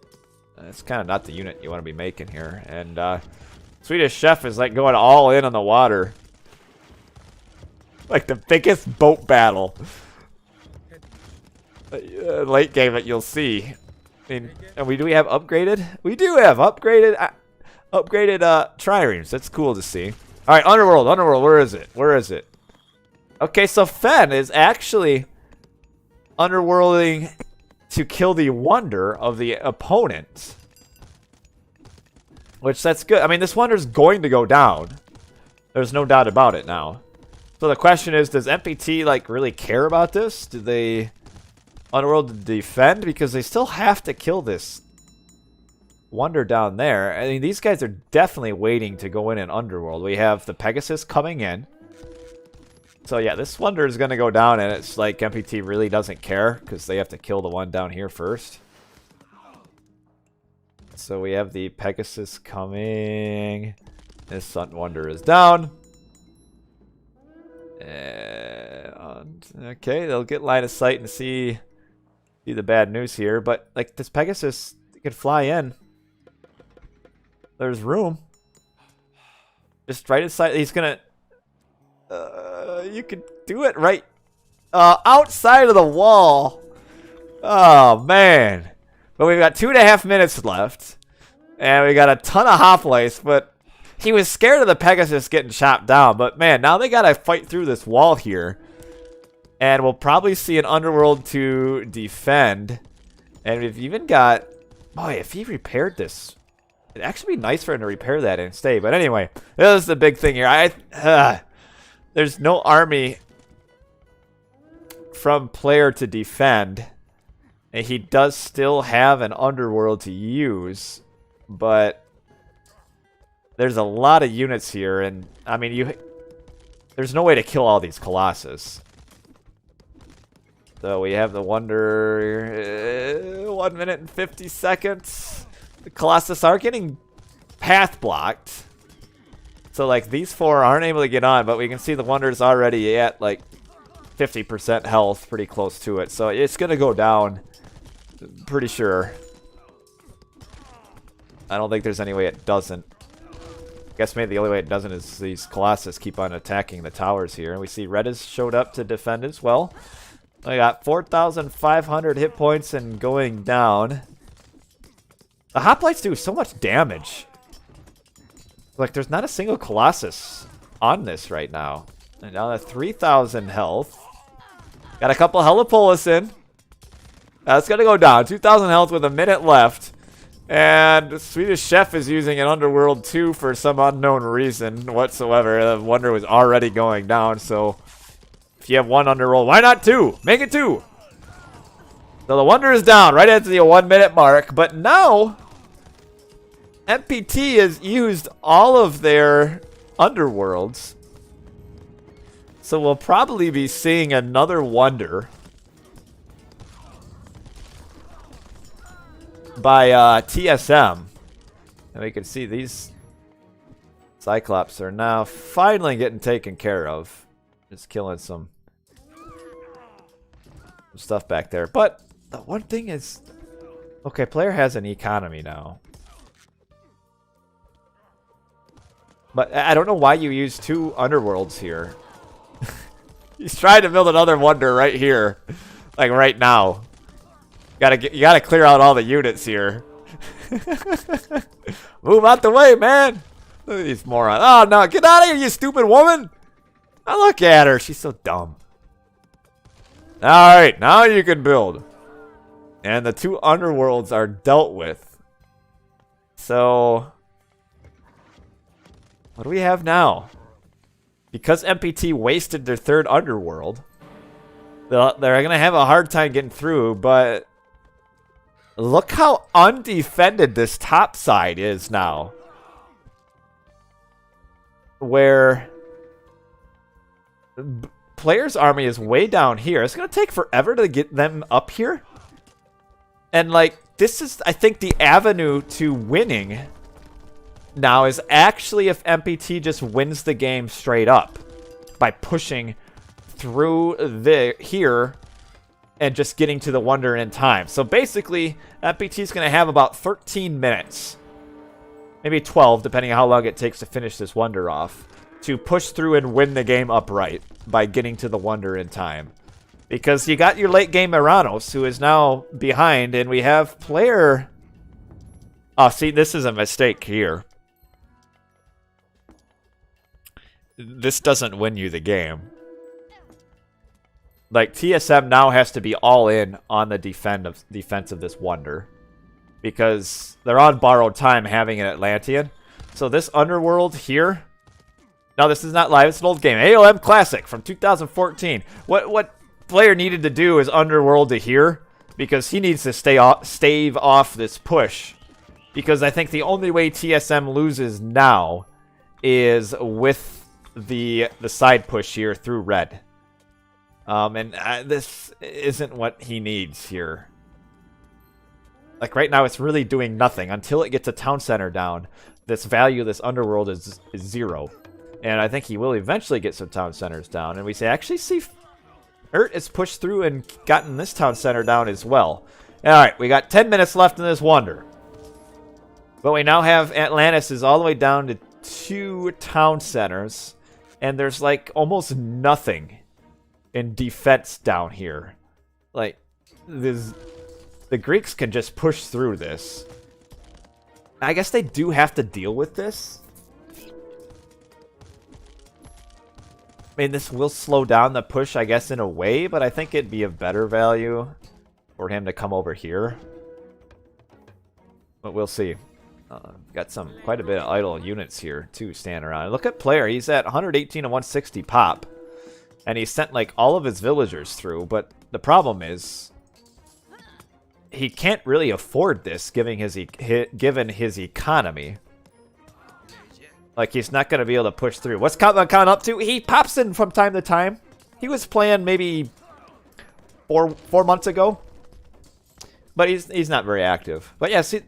kind of not the unit you want to be making here. And Swedish Chef is like going all in on the water. Like the biggest boat battle. Late game that you'll see. I mean, and do we have upgraded? We do have upgraded triremes. That's cool to see. All right, underworld, where is it? Where is it? Okay, so Fen is actually underworlding to kill the Wonder of the opponent, which that's good. I mean, this Wonder's going to go down. There's no doubt about it now. So the question is, does MpT like really care about this? Do they Underworld defend? Because they still have to kill this Wonder down there. I mean, these guys are definitely waiting to go in Underworld. We have the Pegasus coming in. So yeah, this Wonder is going to go down, and it's like MpT really doesn't care because they have to kill the one down here first. So we have the Pegasus coming. This Sun Wonder is down. And, okay, they'll get line of sight and see the bad news here. But like this Pegasus could fly in. There's room. Just right inside. He's gonna. You could do it right outside of the wall. Oh man! But we've got 2.5 minutes left, and we got a ton of hoplites. But he was scared of the Pegasus getting chopped down. But man, now they gotta fight through this wall here, and we'll probably see an Underworld to defend. And we've even got. Boy, if he repaired this. It'd actually be nice for him to repair that and stay. But anyway, this is the big thing here. There's no army from player to defend. And he does still have an Underworld to use. But there's a lot of units here. And, I mean, there's no way to kill all these Colossus. So we have the Wonder... 1 minute and 50 seconds. The Colossus are getting path blocked. So, like, these four aren't able to get on, but we can see the Wonder's already at, like, 50% health, pretty close to it. So it's going to go down, pretty sure. I don't think there's any way it doesn't. I guess maybe the only way it doesn't is these Colossus keep on attacking the towers here. And we see Red has showed up to defend as well. I got 4,500 hit points and going down. The hoplites do so much damage. Like, there's not a single Colossus on this right now. And now at 3,000 health. Got a couple Helipolis in. That's going to go down. 2,000 health with a minute left. And the Swedish Chef is using an Underworld 2 for some unknown reason whatsoever. The Wonder was already going down, so if you have one Underworld, why not two? Make it two! So the Wonder is down right at the 1 minute mark, but now MpT has used all of their Underworlds. So we'll probably be seeing another Wonder by TSM. And we can see these Cyclops are now finally getting taken care of. Just killing some stuff back there. But the one thing is, okay, player has an economy now. But I don't know why you use two Underworlds here. He's trying to build another Wonder right here. Like right now. You gotta clear out all the units here. Move out the way, man. Look at these morons. Oh no, get out of here, you stupid woman. Oh, look at her. She's so dumb. Alright, now you can build. And the two Underworlds are dealt with. So what do we have now? Because MpT wasted their third Underworld, they're going to have a hard time getting through, but look how undefended this top side is now. Where player's army is way down here. It's going to take forever to get them up here. And, like, this is, I think, the avenue to winning now is actually if MpT just wins the game straight up by pushing through here and just getting to the Wonder in time. So basically, MpT is going to have about 13 minutes, maybe 12, depending on how long it takes to finish this Wonder off, to push through and win the game upright by getting to the Wonder in time. Because you got your late game Eranos, who is now behind, and we have player... Oh, see, this is a mistake here. This doesn't win you the game. Like, TSM now has to be all in on the defense of this Wonder. Because they're on borrowed time having an Atlantean. So this Underworld here No, this is not live. It's an old game. AoM Classic from 2014. What player needed to do is Underworld to here, because he needs to stave off this push. Because I think the only way TSM loses now is with the side push here through red. This isn't what he needs here. Like right now, it's really doing nothing until it gets a town center down. This value, this Underworld is 0. And I think he will eventually get some town centers down. And we say, actually see Ert has pushed through and gotten this town center down as well. Alright, we got 10 minutes left in this wonder. But we now have Atlantis is all the way down to 2 town centers. And there's like almost nothing in defense down here. Like, the Greeks can just push through this. I guess they do have to deal with this. I mean, this will slow down the push, I guess, in a way, but I think it'd be of better value for him to come over here. But we'll see. Got quite a bit of idle units here, too, standing around. Look at player. He's at 118 and 160 pop. And he sent, like, all of his villagers through. But the problem is, he can't really afford this, given his economy. Like, he's not going to be able to push through. What's Count up to? He pops in from time to time. He was playing maybe four months ago. But he's not very active. But yeah, see,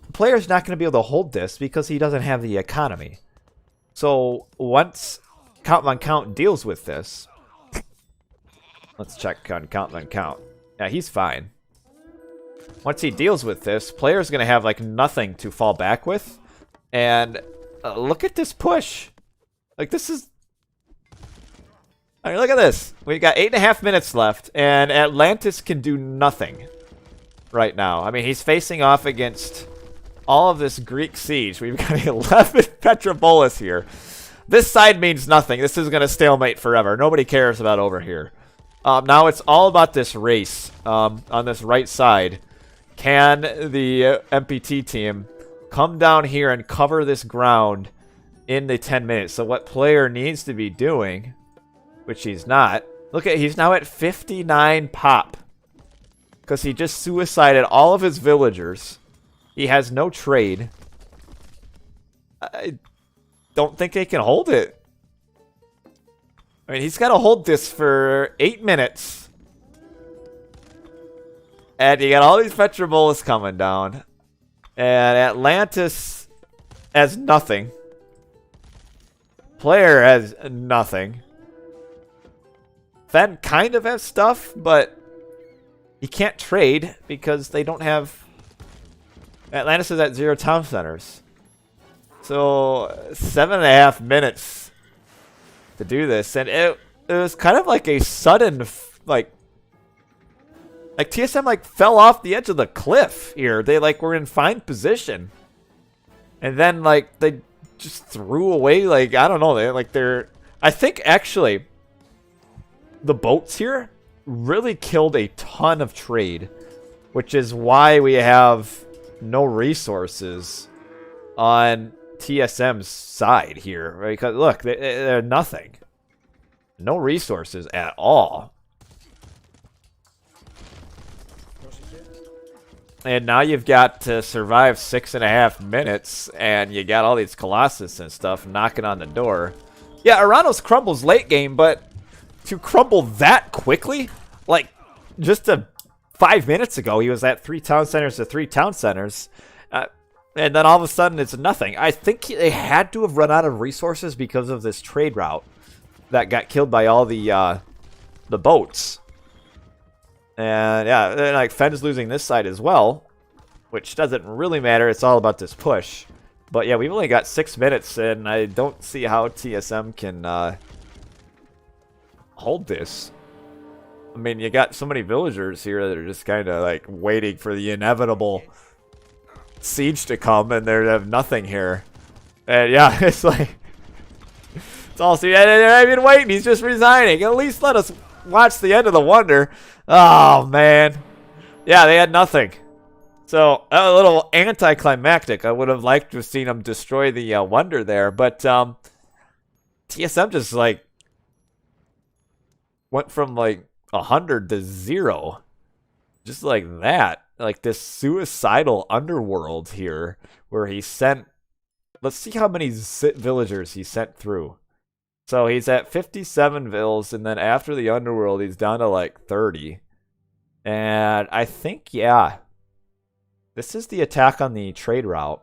the player's not going to be able to hold this because he doesn't have the economy. So, once Count deals with this... Let's check on Count. Yeah, he's fine. Once he deals with this, player's going to have, like, nothing to fall back with. And... look at this push. Like, this is... I mean, look at this. We've got 8.5 minutes left, and Atlantis can do nothing right now. I mean, he's facing off against all of this Greek siege. We've got 11 Petropolis here. This side means nothing. This is going to stalemate forever. Nobody cares about over here. Now it's all about this race on this right side. Can the MpT team come down here and cover this ground in the 10 minutes? So what player needs to be doing, which he's not. Look at, he's now at 59 pop. Because he just suicided all of his villagers. He has no trade. I don't think they can hold it. I mean, he's got to hold this for 8 minutes. And you got all these Petropolis coming down. And Atlantis has nothing. Player has nothing. Fen kind of has stuff, but he can't trade because they don't have... Atlantis is at 0 town centers. So 7.5 minutes to do this. And it was kind of like a sudden, like TSM like fell off the edge of the cliff here. They like were in fine position. And then like they just threw away, like, I don't know, I think actually the boats here really killed a ton of trade, which is why we have no resources on TSM's side here. Right? Because look, they're nothing. No resources at all. And now you've got to survive 6.5 minutes, and you got all these Colossus and stuff knocking on the door. Yeah, Aranos crumbles late game, but to crumble that quickly, like just 5 minutes ago, he was at 3 town centers to 3 town centers, and then all of a sudden it's nothing. I think they had to have run out of resources because of this trade route that got killed by all the boats. And yeah, and like Fen's losing this side as well, which doesn't really matter. It's all about this push. But yeah, we've only got 6 minutes, and I don't see how TSM can hold this. I mean, you got so many villagers here that are just kind of like waiting for the inevitable siege to come, and they have nothing here. And yeah, it's like it's all. See, I've been waiting. He's just resigning. At least let us watch the end of the wonder. Oh man, yeah, they had nothing. So a little anticlimactic. I would have liked to have seen him destroy the wonder there, but TSM just like went from like 100 to 0. Just like that. Like this suicidal underworld here where he sent... Let's see how many villagers he sent through. So he's at 57 vills, and then after the underworld, he's down to like 30. And I think, yeah, this is the attack on the trade route,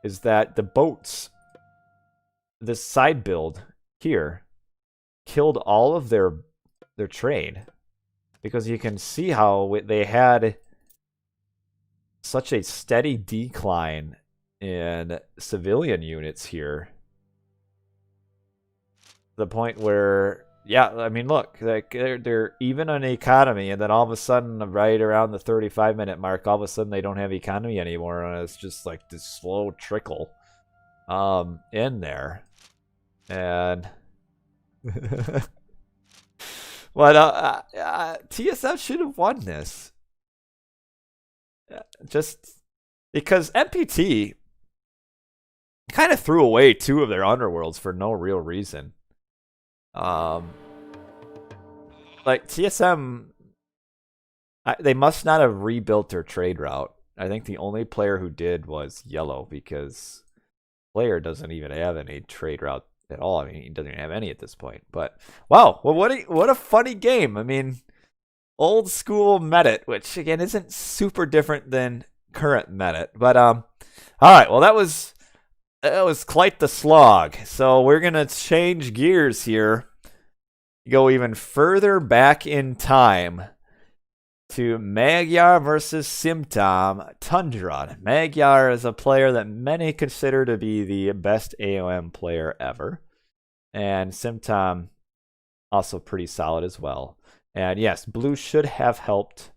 is that the boats, this side build here, killed all of their trade. Because you can see how they had such a steady decline in civilian units here. The point where, yeah, I mean, look, like they're even on economy, and then all of a sudden, right around the 35-minute mark, all of a sudden they don't have economy anymore, and it's just like this slow trickle in there. And but TSM should have won this. Just because MpT kind of threw away 2 of their underworlds for no real reason. Like TSM, they must not have rebuilt their trade route. I think the only player who did was Yellow, because player doesn't even have any trade route at all. I mean, he doesn't even have any at this point. But wow, well, what a funny game. I mean, old school MpT, which again isn't super different than current MpT. But all right, well that was quite the slog. So we're gonna change gears here, go even further back in time to Magyar versus Simtom Tundra. Magyar is a player that many consider to be the best AoM player ever, and Simtom also pretty solid as well. And yes, blue should have helped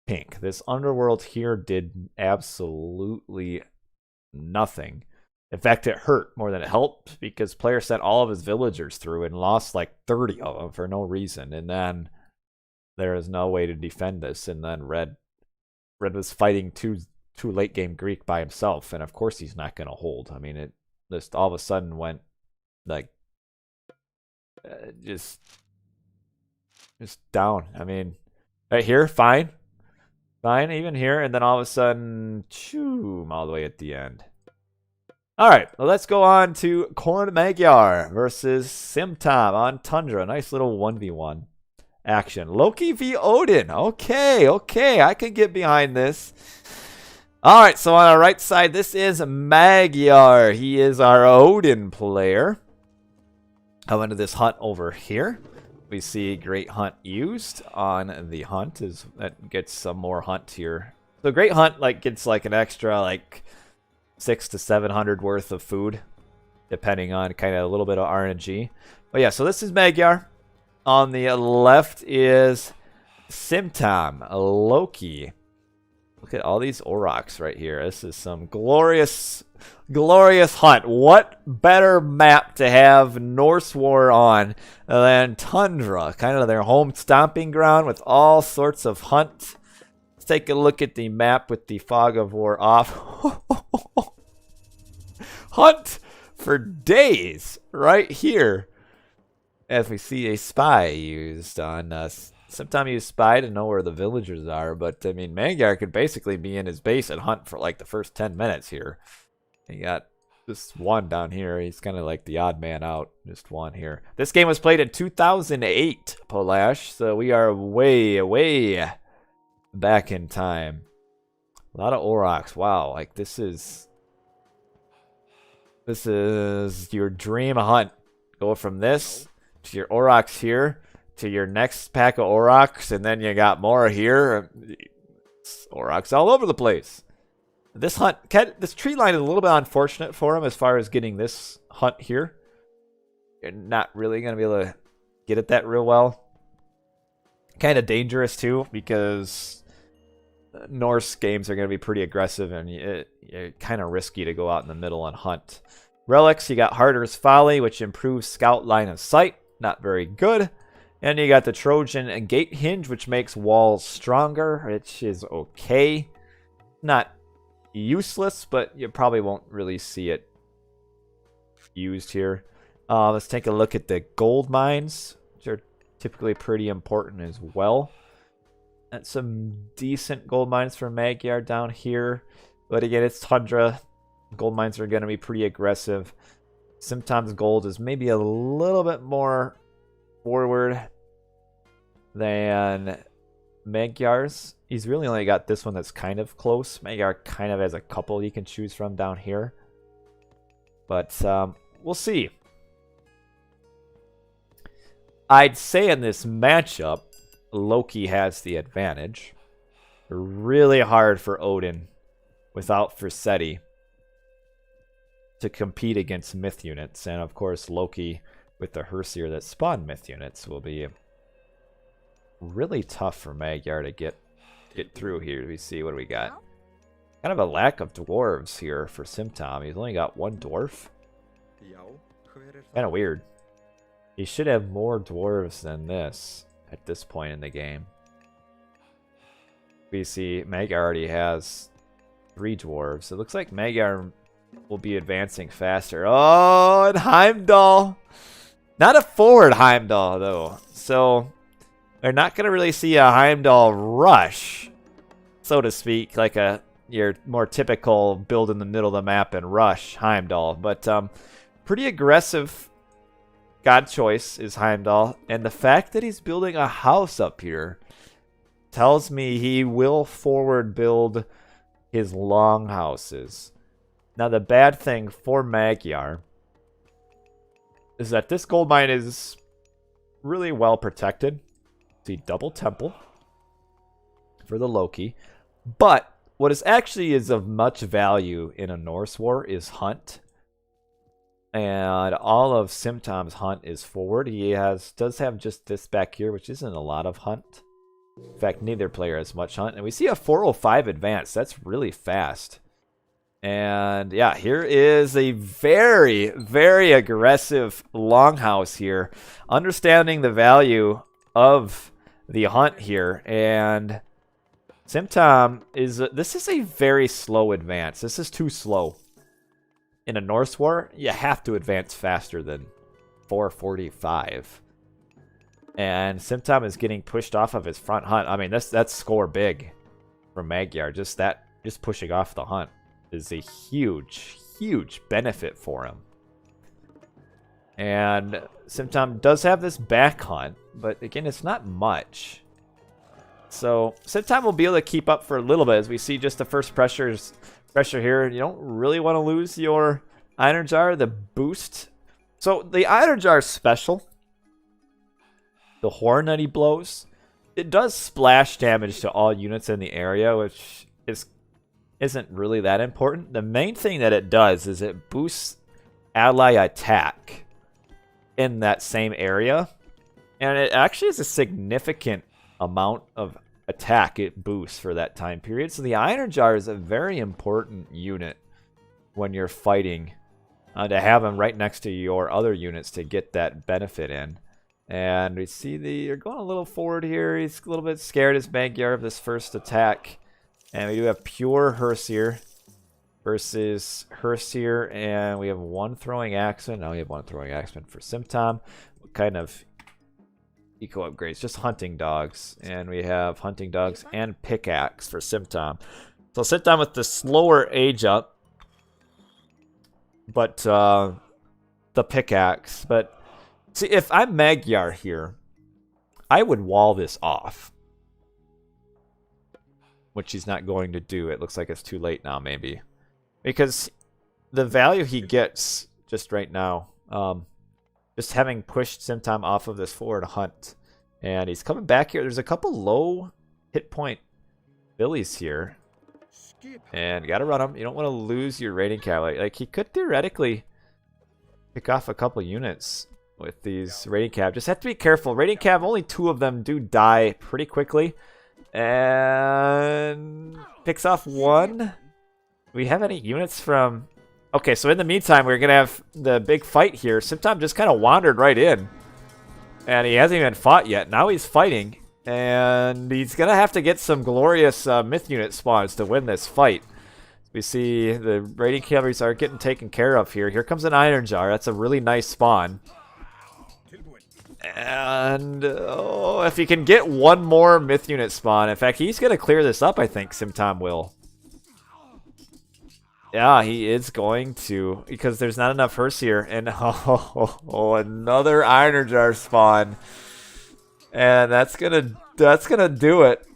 pink. This underworld here did absolutely nothing. In fact, it hurt more than it helped, because player sent all of his villagers through and lost like 30 of them for no reason. And then there is no way to defend this. And then red was fighting two late game Greek by himself, and of course he's not going to hold. I mean, it just all of a sudden went like just down. I mean, right here, fine, even here, and then all of a sudden, choom, all the way at the end. All right, well, let's go on to Corn Magyar versus Simtom on Tundra. Nice little 1v1 action. Loki v Odin. Okay, I can get behind this. All right, so on our right side, this is Magyar. He is our Odin player. Coming to this hunt over here. We see Great Hunt used on the hunt. That gets some more hunt here. So Great Hunt gets like an extra 600 to 700 worth of food, depending on kind of a little bit of RNG. But yeah, so this is Magyar. On the left is Simtom, Loki. Look at all these Aurochs right here. This is some glorious hunt. What better map to have Norse War on than Tundra? Kind of their home stomping ground with all sorts of hunt. Let's take a look at the map with the fog of war off. Hunt for days right here. As we see a spy used on us. Sometimes you spy to know where the villagers are, but I mean, Magyar could basically be in his base and hunt for like the first 10 minutes here. He got just one down here. He's kind of like the odd man out. Just one here. This game was played in 2008, Polash, so we are way back in time. A lot of Aurochs. Wow, like this is your dream hunt. Go from this to your Aurochs here, to your next pack of Aurochs, and then you got more here. Aurochs all over the place. This hunt, this tree line is a little bit unfortunate for him as far as getting this hunt here. You're not really going to be able to get at that real well. Kind of dangerous too, because Norse games are going to be pretty aggressive, and you're kind of risky to go out in the middle and hunt. Relics, you got Harder's Folly, which improves scout line of sight. Not very good. And you got the Trojan and Gate Hinge, which makes walls stronger, which is okay. Not useless, but you probably won't really see it used here. Let's take a look at the gold mines, which are typically pretty important as well. And some decent gold mines for Magyar down here. But again, it's Tundra. Gold mines are going to be pretty aggressive. Simtom's gold is maybe a little bit more forward than Magyar's. He's really only got this one that's kind of close. Magyar kind of has a couple he can choose from down here. But we'll see. I'd say in this matchup, Loki has the advantage. Really hard for Odin without Fursetti to compete against myth units. And of course, Loki with the Herseer that spawn myth units will be really tough for Magyar to get through here. We see what do we got. Kind of a lack of dwarves here for Simtom. He's only got one dwarf. Kind of weird. He should have more dwarves than this at this point in the game. We see Magyar already has 3 dwarves. It looks like Magyar will be advancing faster. Oh, and Heimdall. Not a forward Heimdall, though. So, they're not going to really see a Heimdall rush, so to speak, like your more typical build in the middle of the map and rush Heimdall. But pretty aggressive god choice is Heimdall. And the fact that he's building a house up here tells me he will forward build his long houses. Now, the bad thing for Magyar is that this gold mine is really well protected. See, double temple for the Loki. But what is actually is of much value in a Norse war is hunt. And all of Simtom's hunt is forward. He does have just this back here, which isn't a lot of hunt. In fact, neither player has much hunt. And we see a 405 advance. That's really fast. And yeah, here is a very, very aggressive longhouse here. Understanding the value of the hunt here. And Simtom this is a very slow advance. This is too slow. In a Norse war, you have to advance faster than 445. And Simtom is getting pushed off of his front hunt. I mean, that's score big from Magyar. Just pushing off the hunt is a huge, huge benefit for him. And Simtom does have this back hunt, but again, it's not much. So Simtom will be able to keep up for a little bit as we see just the first pressure here. You don't really want to lose your Iron Jar, the boost. So the Iron Jar special, the horn that he blows, it does splash damage to all units in the area, which isn't really that important. The main thing that it does is it boosts ally attack in that same area. And it actually is a significant amount of attack it boosts for that time period. So the Iron Jar is a very important unit when you're fighting, to have him right next to your other units to get that benefit in. And we see they're going a little forward here. He's a little bit scared as Magyar of this first attack. And we do have pure Herseer versus Herseer, and we have one throwing axeman. Now we have one throwing axeman for Simtom. What kind of eco upgrades? Just hunting dogs. And we have hunting dogs and pickaxe for Simtom. So Simtom with the slower age up, but the pickaxe. But see, if I'm Magyar here, I would wall this off, which he's not going to do. It looks like it's too late now, maybe. Because the value he gets just right now, just having pushed Simtom off of this forward hunt, and he's coming back here. There's a couple low hit point Billies here, and you gotta run them. You don't want to lose your raiding cavalry. Like, he could theoretically pick off a couple units with these raiding cav. Just have to be careful. Raiding cav, only 2 of them do die pretty quickly. And picks off 1. Do we have any units from... Okay, so in the meantime, we're going to have the big fight here. Simtom just kind of wandered right in. And he hasn't even fought yet. Now he's fighting. And he's going to have to get some glorious myth unit spawns to win this fight. We see the raiding cavalries are getting taken care of here. Here comes an iron jar. That's a really nice spawn. And oh, if he can get one more myth unit spawn. In fact, he's going to clear this up, I think, Simtom will. Yeah, he is going to, because there's not enough hearse here. And another iron jar spawn. And that's gonna do it.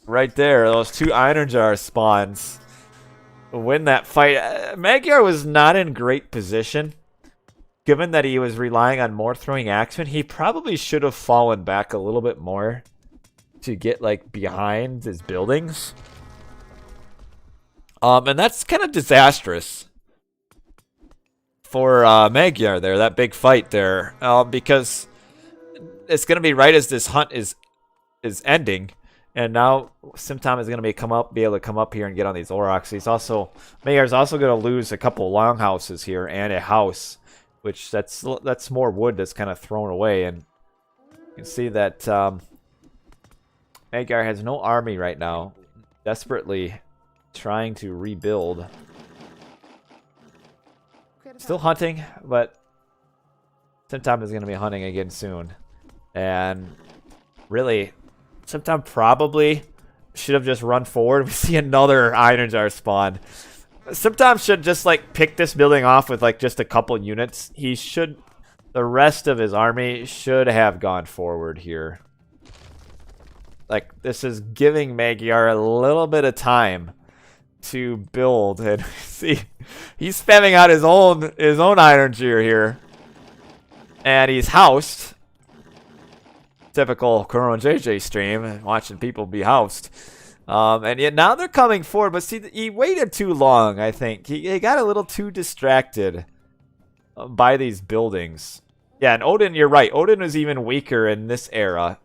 Right there, those 2 iron jar spawns win that fight. Magyar was not in great position. Given that he was relying on more throwing axemen, he probably should have fallen back a little bit more to get like behind his buildings. And that's kind of disastrous for Magyar there, that big fight there, because it's going to be right as this hunt is ending. And now Simtom is going to be able to come up here and get on these Aurochs. Magyar's also going to lose a couple longhouses here and a house, which that's more wood that's kind of thrown away. And you can see that Magyar has no army right now, desperately trying to rebuild. Still hunting, but Simtom is going to be hunting again soon. And really, Simtom probably should have just run forward. We see another iron jar spawn. Simtom should just like pick this building off with like just a couple units. The rest of his army should have gone forward here. Like, this is giving Magyar a little bit of time to build. And see, he's spamming out his own iron jar here. And he's housed. Typical Kuro JJ stream, watching people be housed. And yet now they're coming forward, but see, he waited too long, I think. He got a little too distracted by these buildings. Yeah, and Odin, you're right. Odin was even weaker in this era.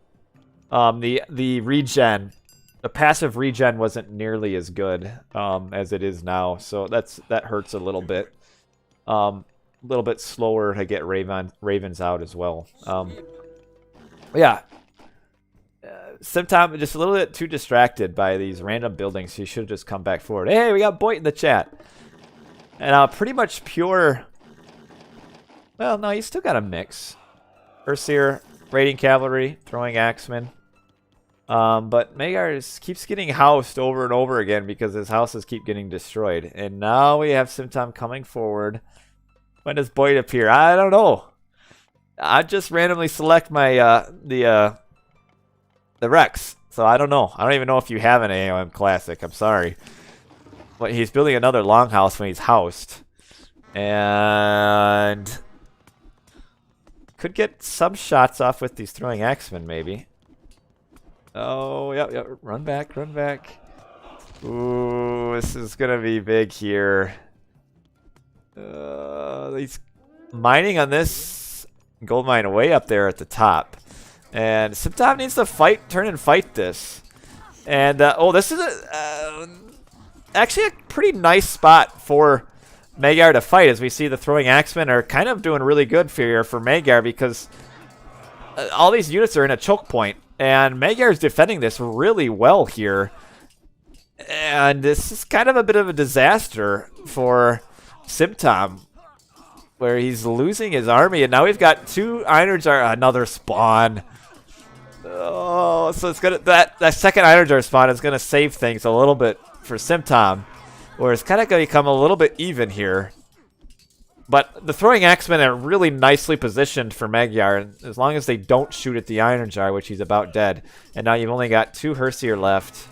The regen, the passive regen wasn't nearly as good as it is now, so that hurts a little bit. A little bit slower to get Ravens out as well. Yeah, Simtom just a little bit too distracted by these random buildings. He should have just come back forward. Hey, we got Boyd in the chat. And pretty much pure... Well, no, he's still got a mix. Ursier, raiding cavalry, throwing axemen. But Magyar keeps getting housed over and over again because his houses keep getting destroyed. And now we have Simtom coming forward. When does Boyd appear? I don't know. I just randomly select my the Rex, so I don't know. I don't even know if you have an AoM Classic. I'm sorry, but he's building another longhouse when he's housed, and could get some shots off with these throwing axemen maybe. Oh, yep. Run back. Ooh, this is gonna be big here. He's mining on this gold mine way up there at the top, and Simtom needs to turn and fight this. And this is actually a pretty nice spot for Magyar to fight, as we see the throwing axemen are kind of doing really good for Magyar, because all these units are in a choke point, and Magyar is defending this really well here. And this is kind of a bit of a disaster for Simtom, where he's losing his army, and now we've got 2 iron jar, another spawn. Oh, so it's gonna that second iron jar spawn is gonna save things a little bit for Simtom, where it's kind of gonna become a little bit even here. But the throwing axemen are really nicely positioned for Magyar, and as long as they don't shoot at the iron jar, which he's about dead. And now you've only got 2 Hersier left,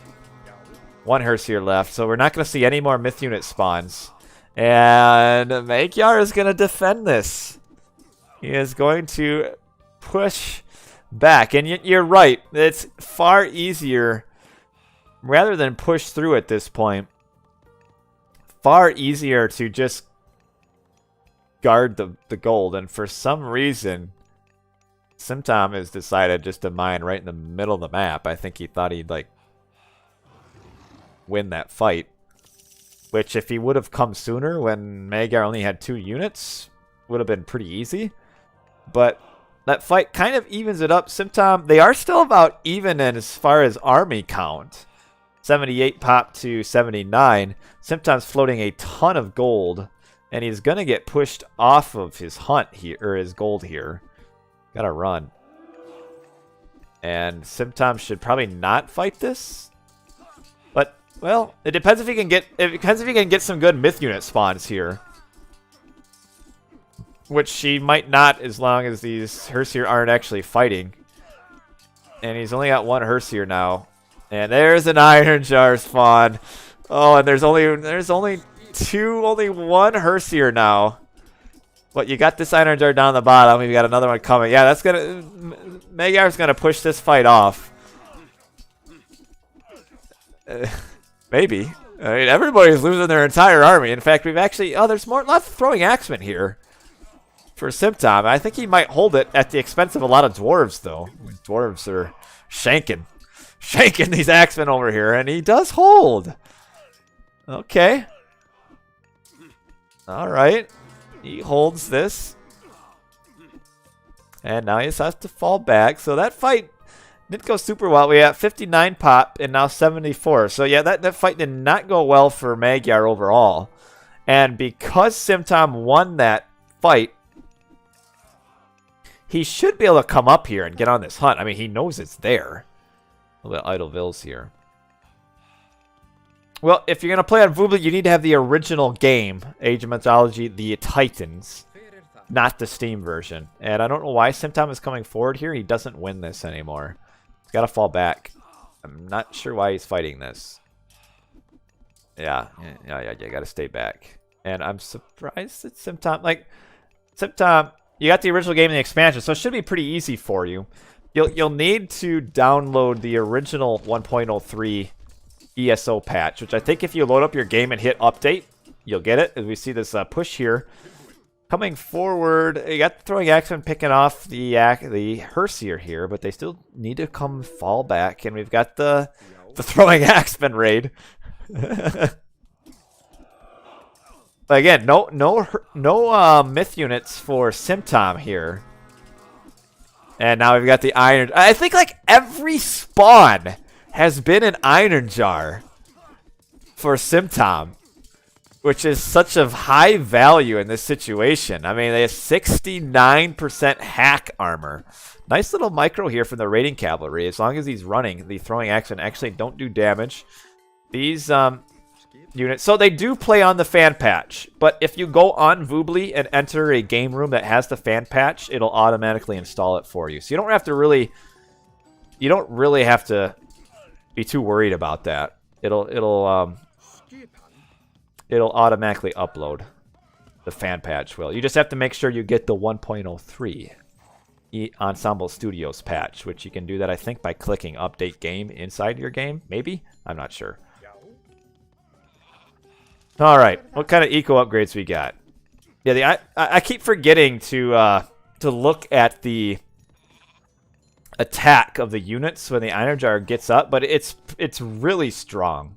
1 Hersier left, so we're not gonna see any more myth unit spawns. And Magyar is going to defend this. He is going to push back. And you're right. It's far easier, rather than push through at this point, far easier to just guard the gold. And for some reason, Simtom has decided just to mine right in the middle of the map. I think he thought he'd like win that fight. Which, if he would have come sooner when Magyar only had 2 units, would have been pretty easy. But that fight kind of evens it up. Simtom, they are still about even as far as army count. 78 pop to 79. Simtom's floating a ton of gold, and he's going to get pushed off of his hunt here, or his gold here. Gotta run. And Simtom should probably not fight this. But, well, it depends if he can get some good myth unit spawns here. Which she might not, as long as these Herseer aren't actually fighting. And he's only got one Herseer now. And there's an Iron Jar spawn. Oh, and there's only one Herseer now. But you got this Iron Jar down the bottom. We've got another one coming. Yeah, that's gonna... Magyar's gonna push this fight off. Maybe. I mean, everybody's losing their entire army. In fact, we've actually... Oh, there's lots of throwing axemen here for Simtom. I think he might hold it at the expense of a lot of dwarves, though. Dwarves are shanking these axemen over here, and he does hold. Okay. All right. He holds this. And now he just has to fall back. So that fight didn't go super well. We had 59 pop and now 74. So yeah, that fight did not go well for Magyar overall. And because Simtom won that fight, he should be able to come up here and get on this hunt. I mean, he knows it's there. A little bit Idle Vills here. Well, if you're going to play on Voobly, you need to have the original game, Age of Mythology, the Titans, not the Steam version. And I don't know why Simtom is coming forward here. He doesn't win this anymore. He's got to fall back. I'm not sure why he's fighting this. Yeah, you got to stay back. And I'm surprised that Simtom, Simtom, you got the original game and the expansion, so it should be pretty easy for you. You'll need to download the original 1.03 ESO patch, which I think if you load up your game and hit update, you'll get it. As we see this push here coming forward, you got the throwing axemen picking off the Herseer here, but they still need to fall back, and we've got the throwing axemen raid. But again, no myth units for Simtom here. And now we've got the Iron... I think like every spawn has been an Iron Jar for Simtom, which is such of high value in this situation. I mean, they have 69% hack armor. Nice little micro here from the raiding cavalry. As long as he's running, the throwing axemen actually don't do damage. These units... So they do play on the fan patch, but if you go on Voobly and enter a game room that has the fan patch, it'll automatically install it for you. So you don't have to really... You don't really have to be too worried about that. It'll automatically upload the fan patch. Will you just have to make sure you get the 1.03 Ensemble Studios patch, which you can do that I think by clicking update game inside your game. Maybe, I'm not sure. All right, what kind of eco upgrades we got? Yeah, I keep forgetting to look at the attack of the units when the Iron Jar gets up, but it's really strong.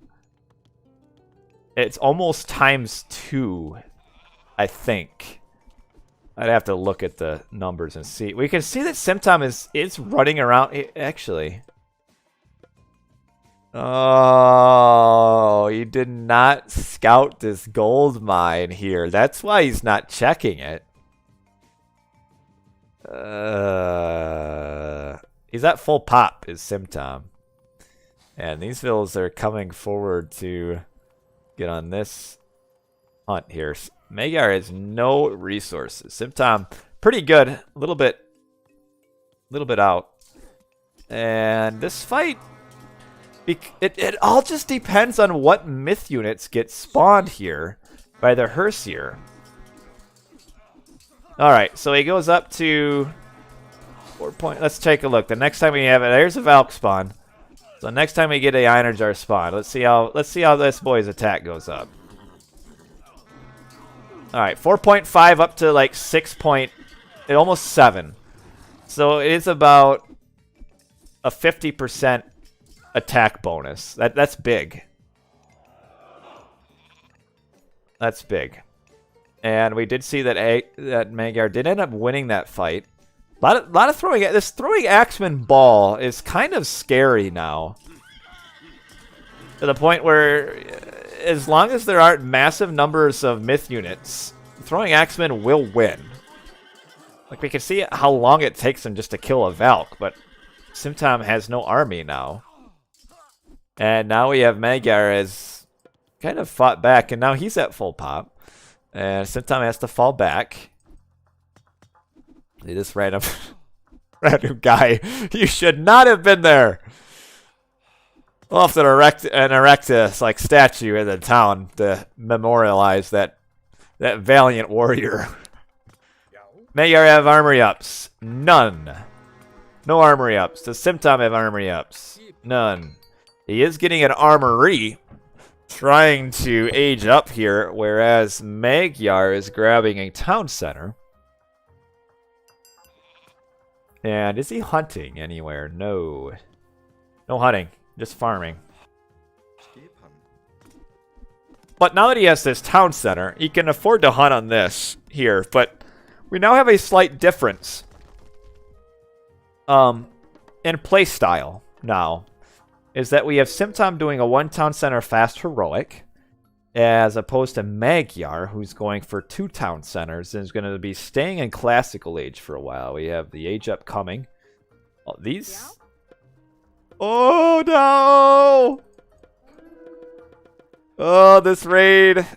It's almost ×2, I think. I'd have to look at the numbers and see. We can see that Simtom is running around. Actually, oh, he did not scout this gold mine here. That's why he's not checking it. He's at full pop, is Simtom. And these vills are coming forward to get on this hunt here. Magyar has no resources. Simtom, pretty good. A little bit out. And this fight, it all just depends on what myth units get spawned here by the Herseer. Alright, so he goes up to 4 point. Let's take a look. The next time we have it, there's a Valk spawn. So next time we get a Iron Jar spawn, let's see how this boy's attack goes up. All right, 4.5 up to like 6 point, almost 7. So it is about a 50% attack bonus. That's big. That's big. And we did see that Magyar did end up winning that fight. A lot of throwing. This throwing axeman ball is kind of scary now. To the point where, as long as there aren't massive numbers of myth units, throwing axemen will win. Like, we can see how long it takes him just to kill a Valk, but Simtom has no army now. And now we have Magyar has kind of fought back, and now he's at full pop. And Simtom has to fall back. They just random guy. You should not have been there. We'll have to erect a like statue in the town to memorialize that valiant warrior. Magyar have armory ups. None. No armory ups. Does Simtom have armory ups? None. He is getting an armory, trying to age up here, whereas Magyar is grabbing a town center. And is he hunting anywhere? No. No hunting. Just farming. But now that he has this town center, he can afford to hunt on this here. But we now have a slight difference in play style now. Is that we have Simtom doing a one town center fast heroic, as opposed to Magyar, who's going for 2 town centers and is going to be staying in classical age for a while. We have the age up coming. Oh, these. Oh no! Oh, this raid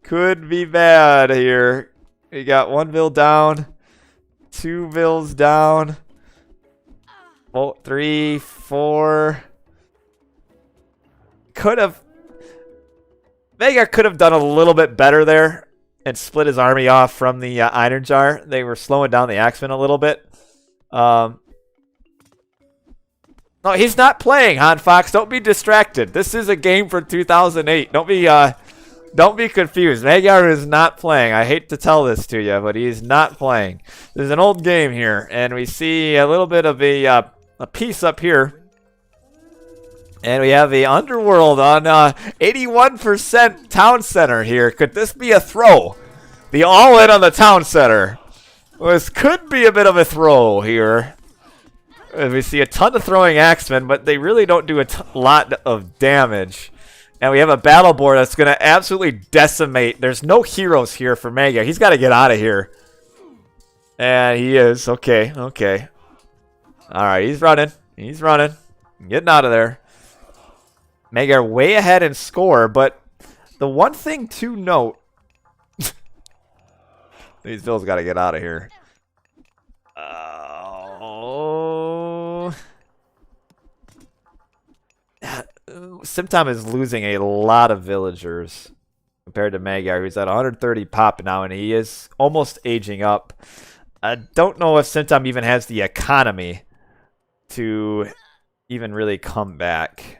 could be bad here. We got 1 bill down, 2 bills down. Oh, 3, 4. Magyar could have done a little bit better there and split his army off from the Iron Jar. They were slowing down the Axemen a little bit. No, he's not playing, Han Fox. Don't be distracted. This is a game for 2008. Don't be confused. Magyar is not playing. I hate to tell this to you, but he's not playing. There's an old game here, and we see a little bit of a piece up here. And we have the Underworld on 81% Town Center here. Could this be a throw? The all-in on the Town Center. This could be a bit of a throw here. We see a ton of throwing axemen, but they really don't do a lot of damage. And we have a battle board that's going to absolutely decimate. There's no heroes here for Magyar. He's got to get out of here. And he is. Okay, okay. All right, he's running. He's running. Getting out of there. Magyar way ahead in score, but the one thing to note... These bills got to get out of here. Oh... Simtom is losing a lot of villagers compared to Magyar, who's at 130 pop now, and he is almost aging up. I don't know if Simtom even has the economy to even really come back.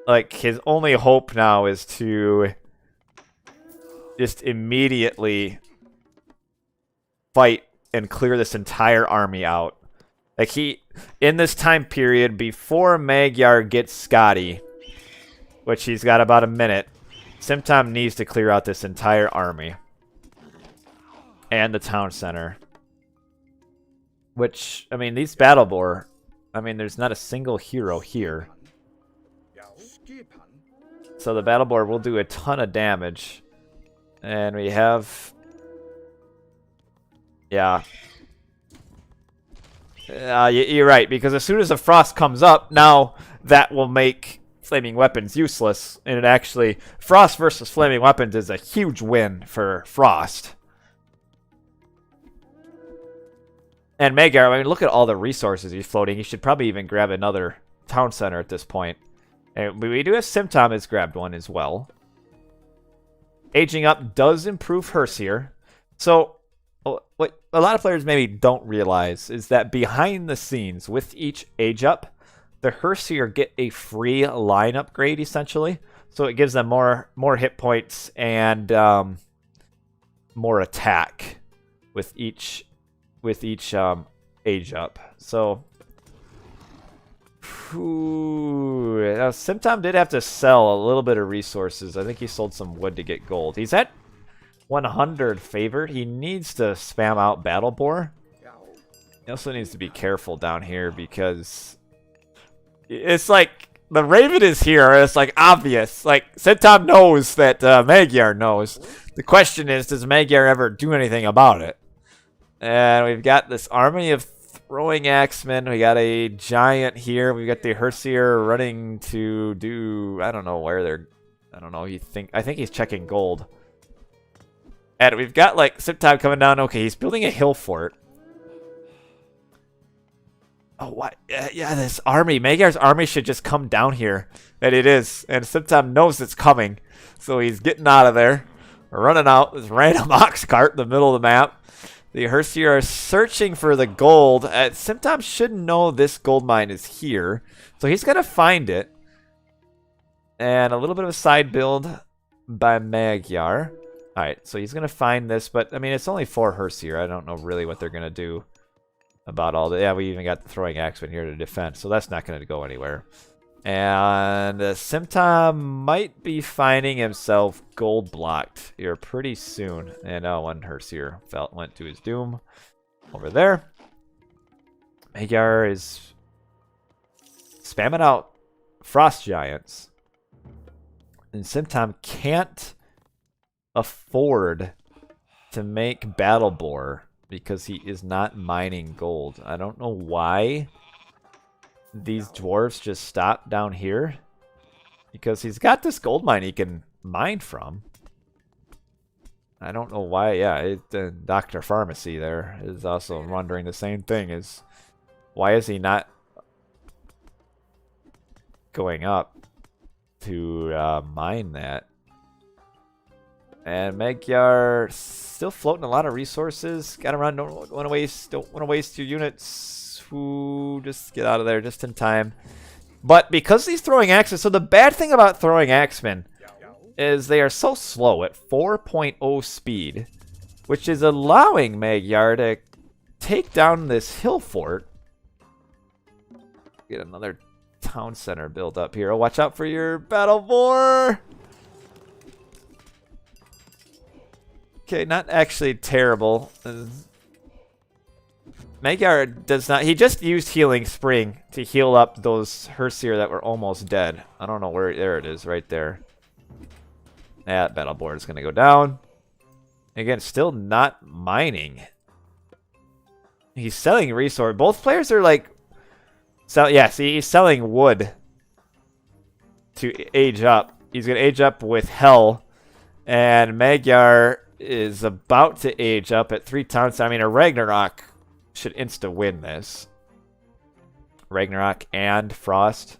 Like, his only hope now is to just immediately fight and clear this entire army out. Like, in this time period, before Magyar gets Scotty, which he's got about a minute, Simtom needs to clear out this entire army. And the town center. Which, I mean, these battle boar, I mean, there's not a single hero here. So the battle board will do a ton of damage. And we have... Yeah. You're right, because as soon as the frost comes up, now that will make flaming weapons useless. And it actually... Frost versus flaming weapons is a huge win for Frost. And Magyar, I mean, look at all the resources he's floating. He should probably even grab another town center at this point. And we do have Simtom has grabbed one as well. Aging up does improve Hearse here. So, what a lot of players maybe don't realize is that behind the scenes, with each age up, the Hearse here get a free line upgrade, essentially. So it gives them more hit points and more attack with each age up. So... Ooh, now Simtom did have to sell a little bit of resources. I think he sold some wood to get gold. He's at 100 favored. He needs to spam out Battle Boar. He also needs to be careful down here because it's like the Raven is here. It's like obvious. Like Simtom knows that Magyar knows. The question is, does Magyar ever do anything about it? And we've got this army of throwing axemen. We got a giant here. We've got the Hersier running to do, I don't know where they're, I don't know. I think he's checking gold. And we've got like Simtom coming down. Okay, he's building a hill fort. Oh, what? Yeah, this army. Magyar's army should just come down here. And it is. And Simtom knows it's coming. So he's getting out of there. Running out this random ox cart in the middle of the map. The Hersier are searching for the gold. Simtom should know this gold mine is here. So he's going to find it. And a little bit of a side build by Magyar. Alright, so he's going to find this. But, I mean, it's only 4 Hersier. I don't know really what they're going to do about all that. Yeah, we even got the throwing axeman here to defend, so that's not going to go anywhere. And Simtom might be finding himself gold blocked here pretty soon. And one Hersier went to his doom over there. Magyar is spamming out frost giants, and Simtom can't afford to make battle boar because he is not mining gold. I don't know why these dwarves just stop down here. Because he's got this gold mine he can mine from. I don't know why. Yeah, Dr. Pharmacy there is also wondering the same thing. Is why is he not going up to mine that? And Magyar still floating a lot of resources. Gotta run. Don't want to waste your units. Ooh, just get out of there just in time. But because he's throwing axes, so the bad thing about throwing axemen is they are so slow at 4.0 speed, which is allowing Magyar to take down this hill fort. Get another town center built up here. Watch out for your battle boar. Okay, not actually terrible. Magyar does not. He just used Healing Spring to heal up those Hersier that were almost dead. I don't know where. There it is, right there. That battle board is going to go down. Again, still not mining. He's selling resource. Both players are like. Yeah, see, he's selling wood to age up. He's going to age up with Hell. And Magyar is about to age up at 3 towns. I mean, a Ragnarok should insta-win this. Ragnarok and Frost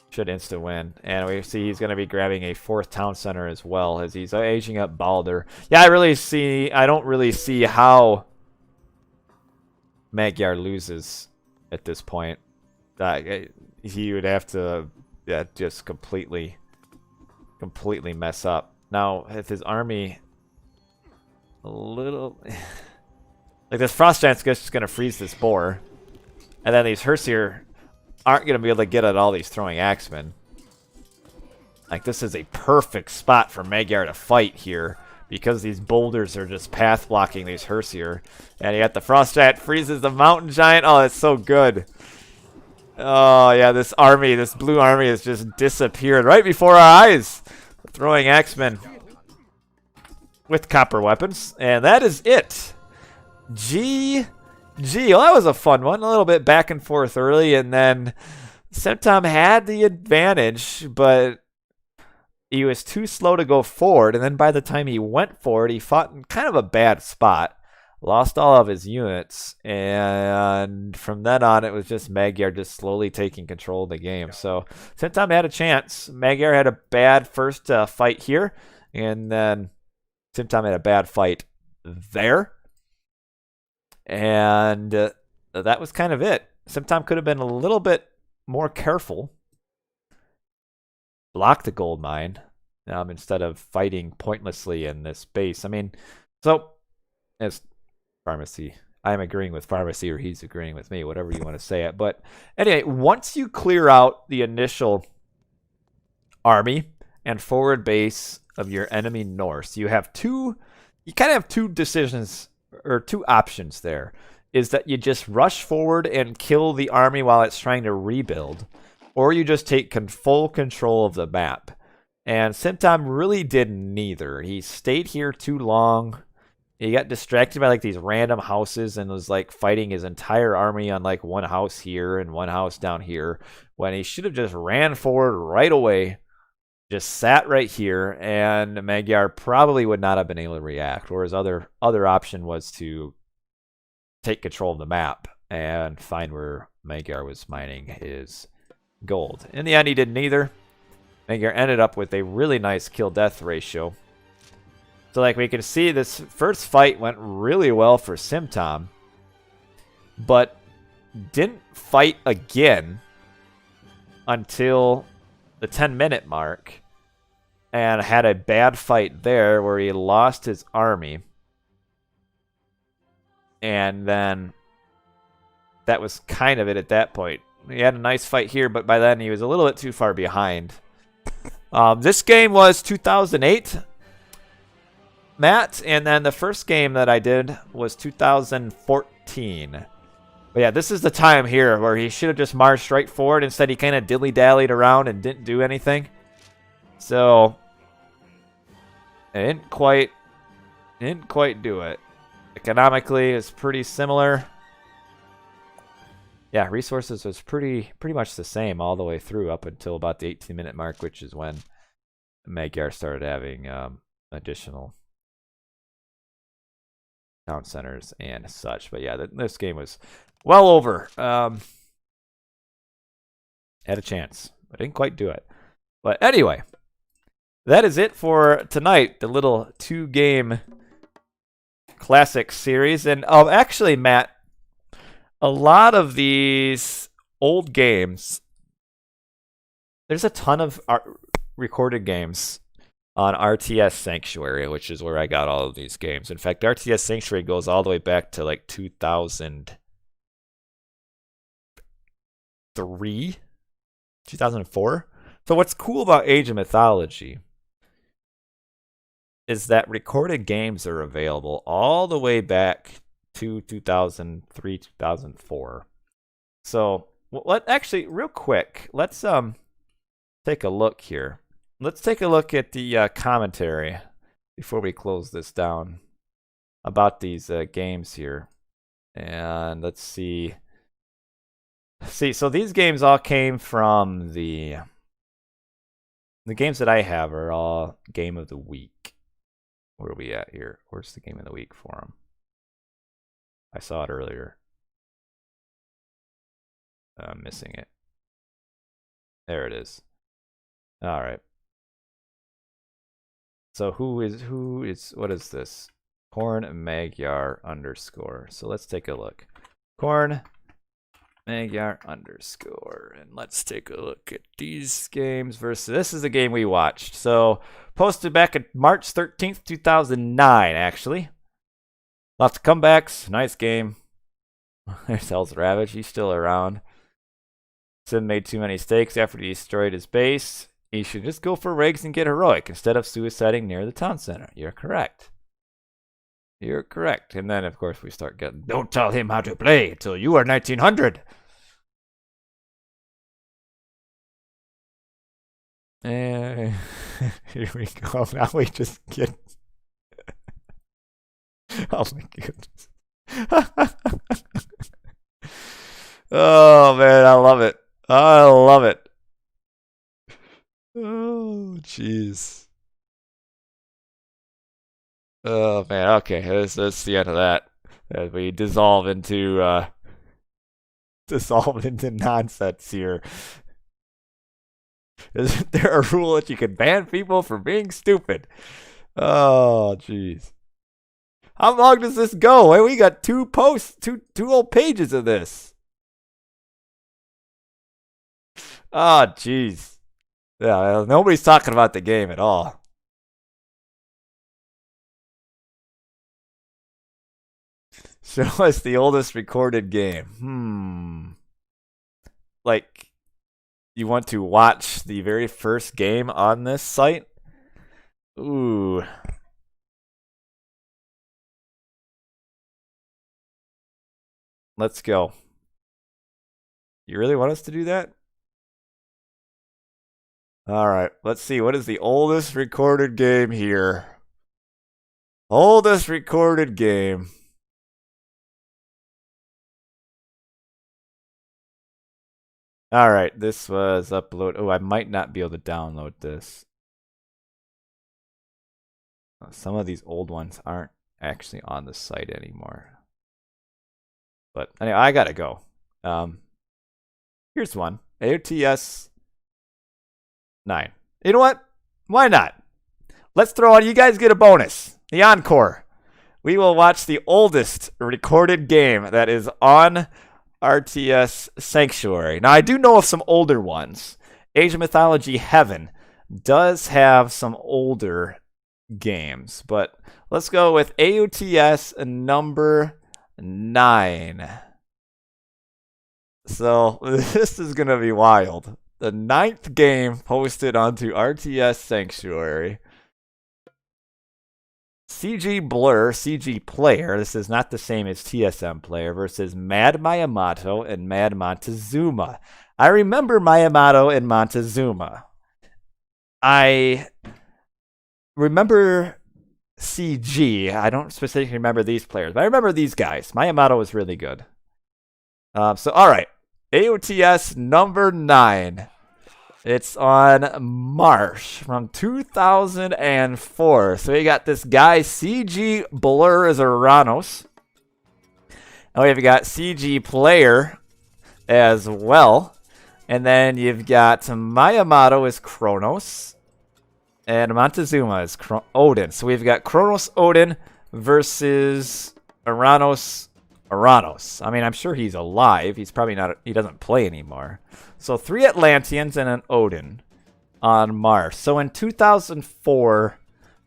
should insta-win. And we see he's going to be grabbing a 4th town center as well as he's aging up Balder. Yeah, I don't really see how Magyar loses at this point. He would have to just completely mess up. Now, if his army a little... like, this Frost Giant's just going to freeze this boar. And then these Hersier aren't going to be able to get at all these throwing axemen. Like, this is a perfect spot for Magyar to fight here. Because these boulders are just path blocking these Hersier. And you got the Frost Giant freezes the Mountain Giant. Oh, that's so good. Oh, yeah, this blue army has just disappeared right before our eyes. Throwing axemen with copper weapons. And that is it. GG. Well, that was a fun one. A little bit back and forth early. And then Simtom had the advantage, but he was too slow to go forward. And then by the time he went forward, he fought in kind of a bad spot. Lost all of his units. And from then on, it was just Magyar just slowly taking control of the game. So Simtom had a chance. Magyar had a bad first fight here. And then Simtom had a bad fight there. And that was kind of it. Simtom could have been a little bit more careful. Block the gold mine instead of fighting pointlessly in this base. I mean, so as Pharmacy, I'm agreeing with Pharmacy or he's agreeing with me, whatever you want to say it. But anyway, once you clear out the initial army and forward base of your enemy Norse, you kind of have two decisions or two options there. Is that you just rush forward and kill the army while it's trying to rebuild, or you just take full control of the map. And Simtom really did neither. He stayed here too long. He got distracted by like these random houses and was like fighting his entire army on like one house here and one house down here, when he should have just ran forward right away, just sat right here, and Magyar probably would not have been able to react. Or his other option was to take control of the map and find where Magyar was mining his gold. In the end, he did neither. Magyar ended up with a really nice kill-death ratio. So like we can see, this first fight went really well for Simtom, but didn't fight again until the 10-minute mark, and had a bad fight there where he lost his army. And then that was kind of it at that point. He had a nice fight here, but by then he was a little bit too far behind. This game was 2008. Matt, and then the first game that I did was 2014. But yeah, this is the time here where he should have just marched right forward. Instead, he kind of dilly-dallied around and didn't do anything. So, it didn't quite do it. Economically, it's pretty similar. Yeah, resources was pretty much the same all the way through up until about the 18-minute mark, which is when Magyar started having additional town centers and such. But yeah, this game was well over. Had a chance, but didn't quite do it. But anyway, that is it for tonight. The little 2-game classic series. And actually, Matt, a lot of these old games, there's a ton of recorded games on RTS Sanctuary, which is where I got all of these games. In fact, RTS Sanctuary goes all the way back to like 2003, 2004. So what's cool about Age of Mythology is that recorded games are available all the way back to 2003, 2004. So actually, real quick, let's take a look here. Let's take a look at the commentary before we close this down about these games here. And let's see. So these games all came from the games that I have are all Game of the Week. Where are we at here? Where's the Game of the Week for them? I saw it earlier. I'm missing it. There it is. All right. So what is this? Corn Magyar _. So let's take a look. Corn Magyar _. And let's take a look at these games versus, this is the game we watched. So posted back at March 13th, 2009, actually. Lots of comebacks. Nice game. There's Hell's Ravage. He's still around. Sim made too many mistakes after he destroyed his base. He should just go for Regs and get heroic instead of suiciding near the town center. You're correct. You're correct. And then, of course, we start getting, don't tell him how to play until you are 1900. And here we go. Now we just get... Oh, my goodness. Oh, man, I love it. I love it. Oh, jeez. Oh, man. Okay, that's the end of that. As we dissolve into nonsense here. Isn't there a rule that you can ban people for being stupid? Oh, jeez. How long does this go? Hey, we got 2 posts, two whole pages of this. Oh, jeez. Yeah, nobody's talking about the game at all. Show us the oldest recorded game. Like, you want to watch the very first game on this site? Ooh. Let's go. You really want us to do that? All right, let's see. What is the oldest recorded game here? Oldest recorded game. All right, this was uploaded. Oh, I might not be able to download this. Some of these old ones aren't actually on the site anymore. But anyway, I gotta go. Here's one. AoTS 9. You know what? Why not? Let's throw on. You guys get a bonus. The encore. We will watch the oldest recorded game that is on RTS Sanctuary. Now, I do know of some older ones. Age of Mythology Heaven does have some older games, but let's go with AoTS number 9. So this is going to be wild. The 9th game posted onto RTS Sanctuary. CG Blur, CG Player, this is not the same as TSM Player, versus Mad Miyamoto and Mad Montezuma. I remember Miyamoto and Montezuma. I remember CG. I don't specifically remember these players, but I remember these guys. Miyamoto was really good. So, all right. AoTS number 9. It's on Marsh from 2004. So we got this guy, CG Blur as Aranos. And we've got CG Player as well. And then you've got Miyamoto as Kronos. And Montezuma is Odin. So we've got Kronos Odin versus Aranos. I mean, I'm sure he's alive. He's probably not. He doesn't play anymore. So 3 Atlanteans and an Odin on Mars. So in 2004,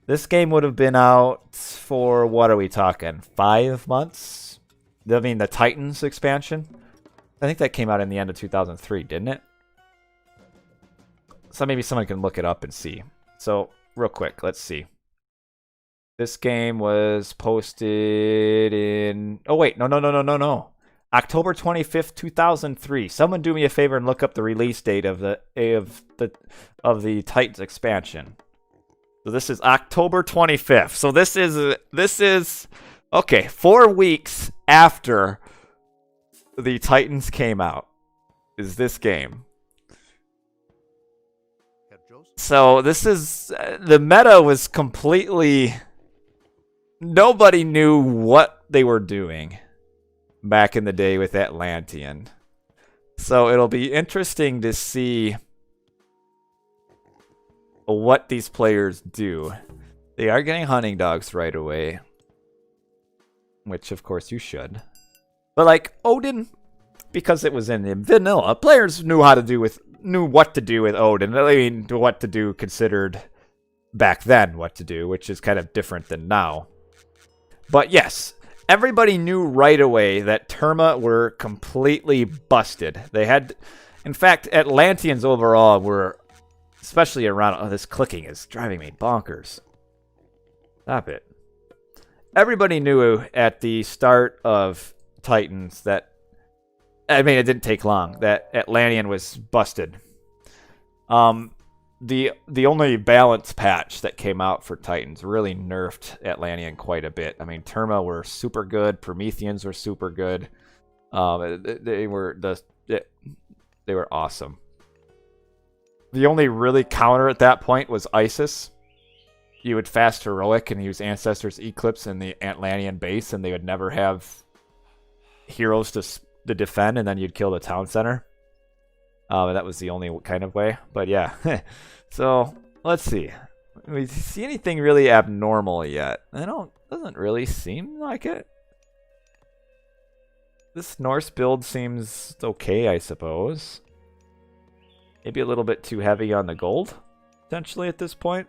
this game would have been out for, what are we talking, 5 months? I mean, the Titans expansion? I think that came out in the end of 2003, didn't it? So maybe someone can look it up and see. So real quick, let's see. This game was posted in... Oh, wait. No. October 25th, 2003. Someone do me a favor and look up the release date of the Titans expansion. So this is October 25th. So this is okay, 4 weeks after the Titans came out is this game. So this is... the meta was completely... Nobody knew what they were doing back in the day with Atlantean. So it'll be interesting to see what these players do. They are getting hunting dogs right away, which of course you should. But like Odin, because it was in vanilla, players knew what to do with Odin. I mean, what to do considered back then what to do, which is kind of different than now. But yes, everybody knew right away that Terma were completely busted. They had, in fact, Atlanteans overall were, especially around, oh, this clicking is driving me bonkers. Stop it. Everybody knew at the start of Titans that, I mean, it didn't take long, that Atlantean was busted. The only balance patch that came out for Titans really nerfed Atlantean quite a bit. I mean, Terma were super good. Prometheans were super good. They were awesome. The only really counter at that point was Isis. You would fast heroic and use Ancestors Eclipse in the Atlantean base, and they would never have heroes to defend, and then you'd kill the town center. That was the only kind of way. But yeah. So, let's see. Do we see anything really abnormal yet? Doesn't really seem like it. This Norse build seems okay, I suppose. Maybe a little bit too heavy on the gold, potentially, at this point.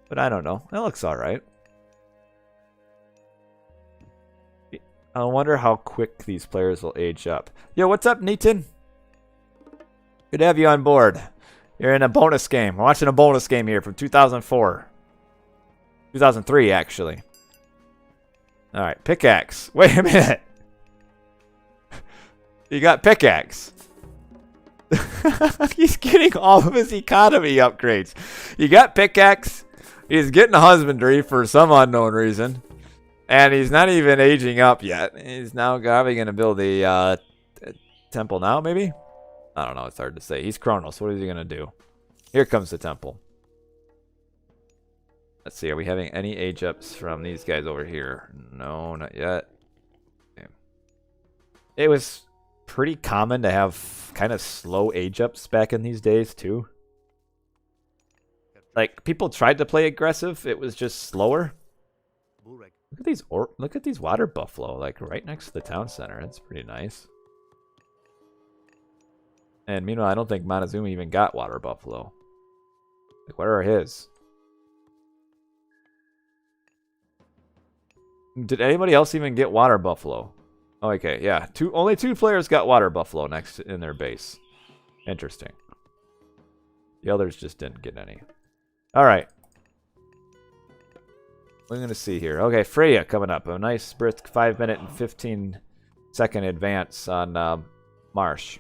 But I don't know. It looks alright. I wonder how quick these players will age up. Yo, what's up, Neaton? Good to have you on board. You're in a bonus game. We're watching a bonus game here from 2004. 2003, actually. Alright, pickaxe. Wait a minute. You got pickaxe. He's getting all of his economy upgrades. You got pickaxe. He's getting husbandry for some unknown reason. And he's not even aging up yet. He's now probably going to build a temple now, maybe? I don't know. It's hard to say. He's Kronos. What is he going to do? Here comes the temple. Let's see. Are we having any age ups from these guys over here? No, not yet. Okay. It was pretty common to have kind of slow age ups back in these days, too. Like, people tried to play aggressive. It was just slower. Look at these water buffalo, like right next to the town center. That's pretty nice. And meanwhile, I don't think Montezuma even got water buffalo. Like, where are his? Did anybody else even get water buffalo? Oh, okay, yeah. Only 2 players got water buffalo next in their base. Interesting. The others just didn't get any. All right. We're going to see here. Okay, Freya coming up. A nice brisk 5-minute and 15-second advance on Marsh.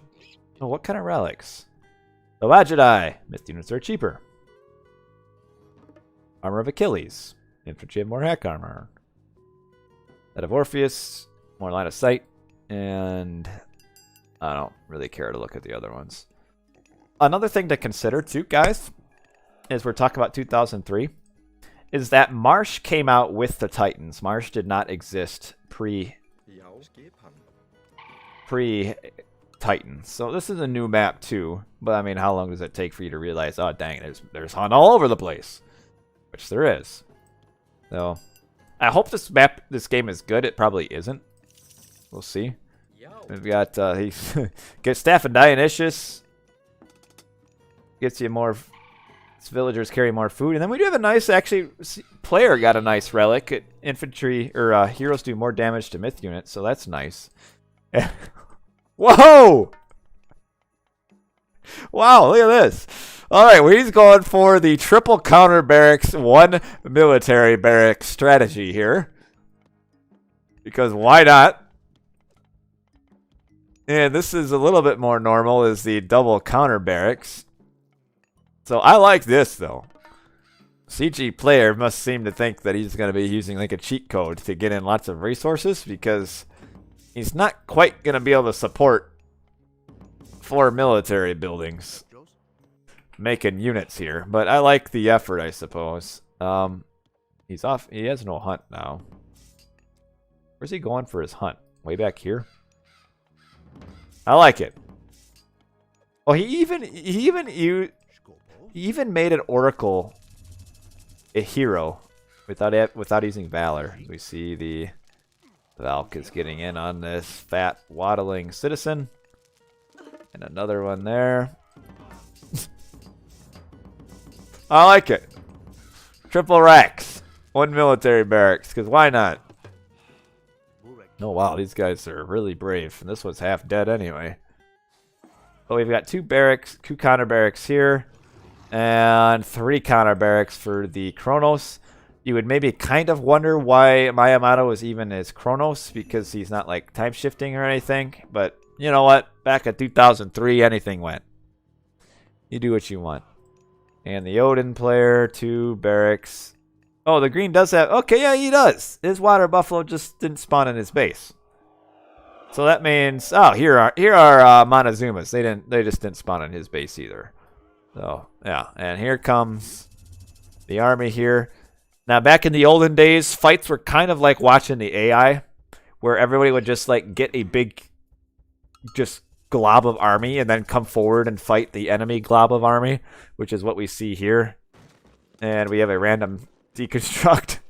Oh, what kind of relics? The Wajidai. Mist units are cheaper. Armor of Achilles. Infantry have more hack armor. That of Orpheus. More line of sight. And I don't really care to look at the other ones. Another thing to consider, too, guys, is we're talking about 2003. Is that Marsh came out with the Titans. Marsh did not exist pre-Titans. So this is a new map too. But I mean, how long does it take for you to realize, oh dang, there's hunt all over the place? Which there is. So I hope this game is good. It probably isn't. We'll see. We've got get Staff and Dionysius. Gets you more. Villagers carry more food, and then we do have a nice, actually, player got a nice relic. Infantry or heroes do more damage to myth units, so that's nice. Whoa! Wow, look at this. All right, well, he's going for the triple counter barracks, 1 military barracks strategy here, because why not? And this is a little bit more normal, is the double counter barracks. So I like this, though. CG player must seem to think that he's going to be using like a cheat code to get in lots of resources, because he's not quite going to be able to support 4 military buildings making units here. But I like the effort, I suppose. He's off. He has no hunt now. Where's he going for his hunt? Way back here? I like it. Oh, he even made an Oracle a hero without using Valor. We see the Valk is getting in on this fat waddling citizen. And another one there. I like it. Triple racks. 1 military barracks, because why not? Oh wow, these guys are really brave. And this one's half dead anyway. But we've got 2 barracks, 2 counter barracks here. And 3 counter barracks for the Kronos. You would maybe kind of wonder why Miyamoto is even as Kronos, because he's not like time shifting or anything. But you know what? Back in 2003, anything went. You do what you want. And the Odin player, 2 barracks. Oh, the green does have... Okay, yeah, he does. His water buffalo just didn't spawn in his base. So that means... Oh, here are Montezuma's. They just didn't spawn in his base either. So, yeah. And here comes the army here. Now, back in the olden days, fights were kind of like watching the AI, where everybody would just like get a big just glob of army and then come forward and fight the enemy glob of army, which is what we see here. And we have a random deconstruct.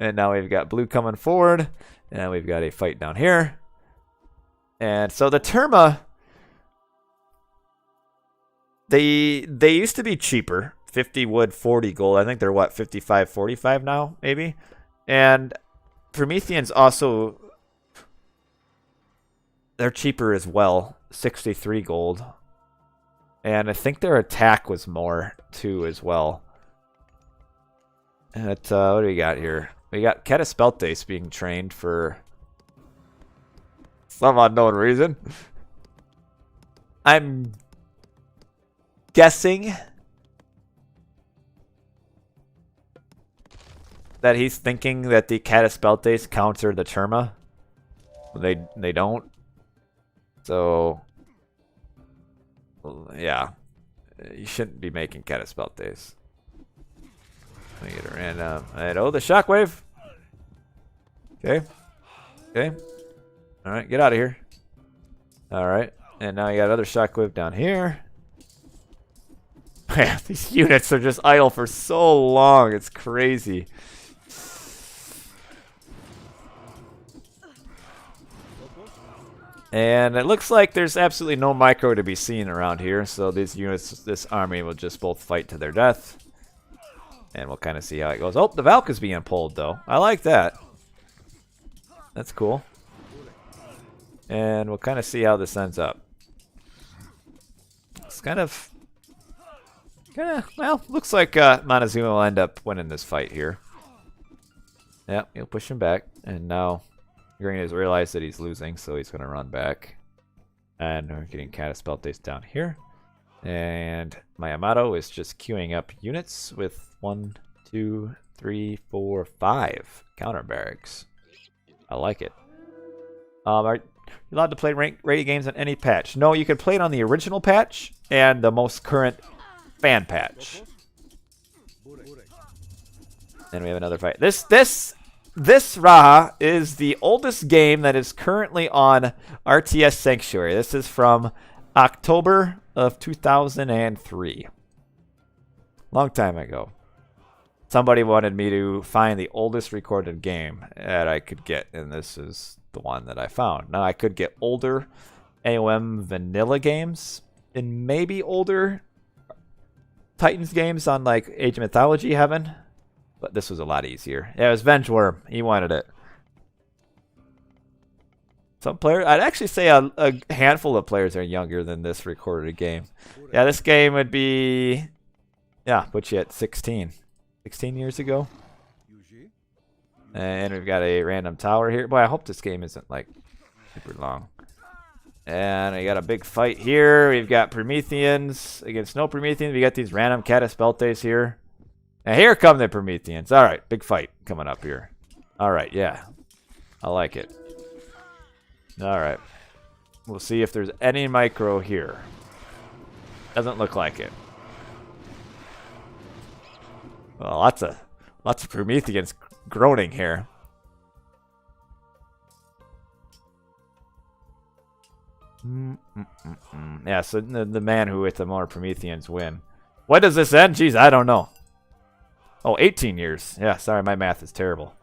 And now we've got blue coming forward, and we've got a fight down here. And so the Terma, they used to be cheaper. 50 wood, 40 gold. I think they're what, 55, 45 now, maybe? And Prometheans also, they're cheaper as well. 63 gold. And I think their attack was more, too, as well. And what do we got here? We got Cataspeltes being trained for some unknown reason. I'm guessing that he's thinking that the Cataspeltes counter the Terma. They don't. So yeah, you shouldn't be making Cataspeltes. Let me get a random. And oh, the shockwave. Okay. Okay. All right, get out of here. All right, and now you got another shockwave down here. Man, these units are just idle for so long. It's crazy. And it looks like there's absolutely no micro to be seen around here. So these units, this army will just both fight to their death. And we'll kind of see how it goes. Oh, the Valk is being pulled, though. I like that. That's cool. And we'll kind of see how this ends up. It's kind of, well, looks like Montezuma will end up winning this fight here. Yep, he'll push him back. And now Green has realized that he's losing, so he's going to run back. And we're getting Cataspeltes down here. And my Yamato is just queuing up units with 1, 2, 3, 4, 5 counter barracks. I like it. Are you allowed to play rated games on any patch? No, you can play it on the original patch and the most current fan patch. Then we have another fight. This Raha is the oldest game that is currently on RTS Sanctuary. This is from October of 2003. Long time ago. Somebody wanted me to find the oldest recorded game that I could get, and this is the one that I found. Now, I could get older AoM vanilla games and maybe older Titans games on like Age of Mythology Heaven, but this was a lot easier. Yeah, it was Vengeworm. He wanted it. Some players, I'd actually say a handful of players are younger than this recorded game. Yeah, this game would be, yeah, put you at 16 years ago. And we've got a random tower here. Boy, I hope this game isn't like super long. And we got a big fight here. We've got Prometheans against no Prometheans. We got these random Cataspeltes here. And here come the Prometheans. All right, big fight coming up here. All right, yeah. I like it. All right. We'll see if there's any micro here. Doesn't look like it. Well, lots of Prometheans groaning here. Yeah, so the man who with the more Prometheans win. When does this end? Jeez, I don't know. Oh, 18 years. Yeah, sorry, my math is terrible.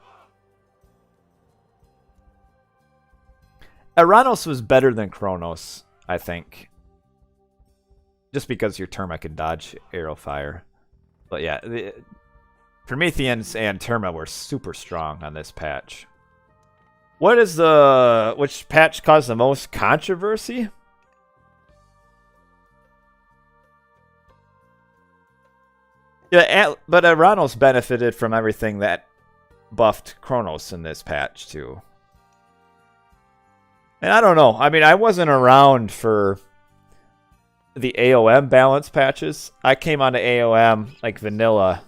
Eranos was better than Kronos, I think. Just because your Terma can dodge arrow fire. But yeah, the Prometheans and Terma were super strong on this patch. What is which patch caused the most controversy? Yeah, but Eranos benefited from everything that buffed Kronos in this patch too. And I don't know. I mean, I wasn't around for the AoM balance patches. I came onto AoM like vanilla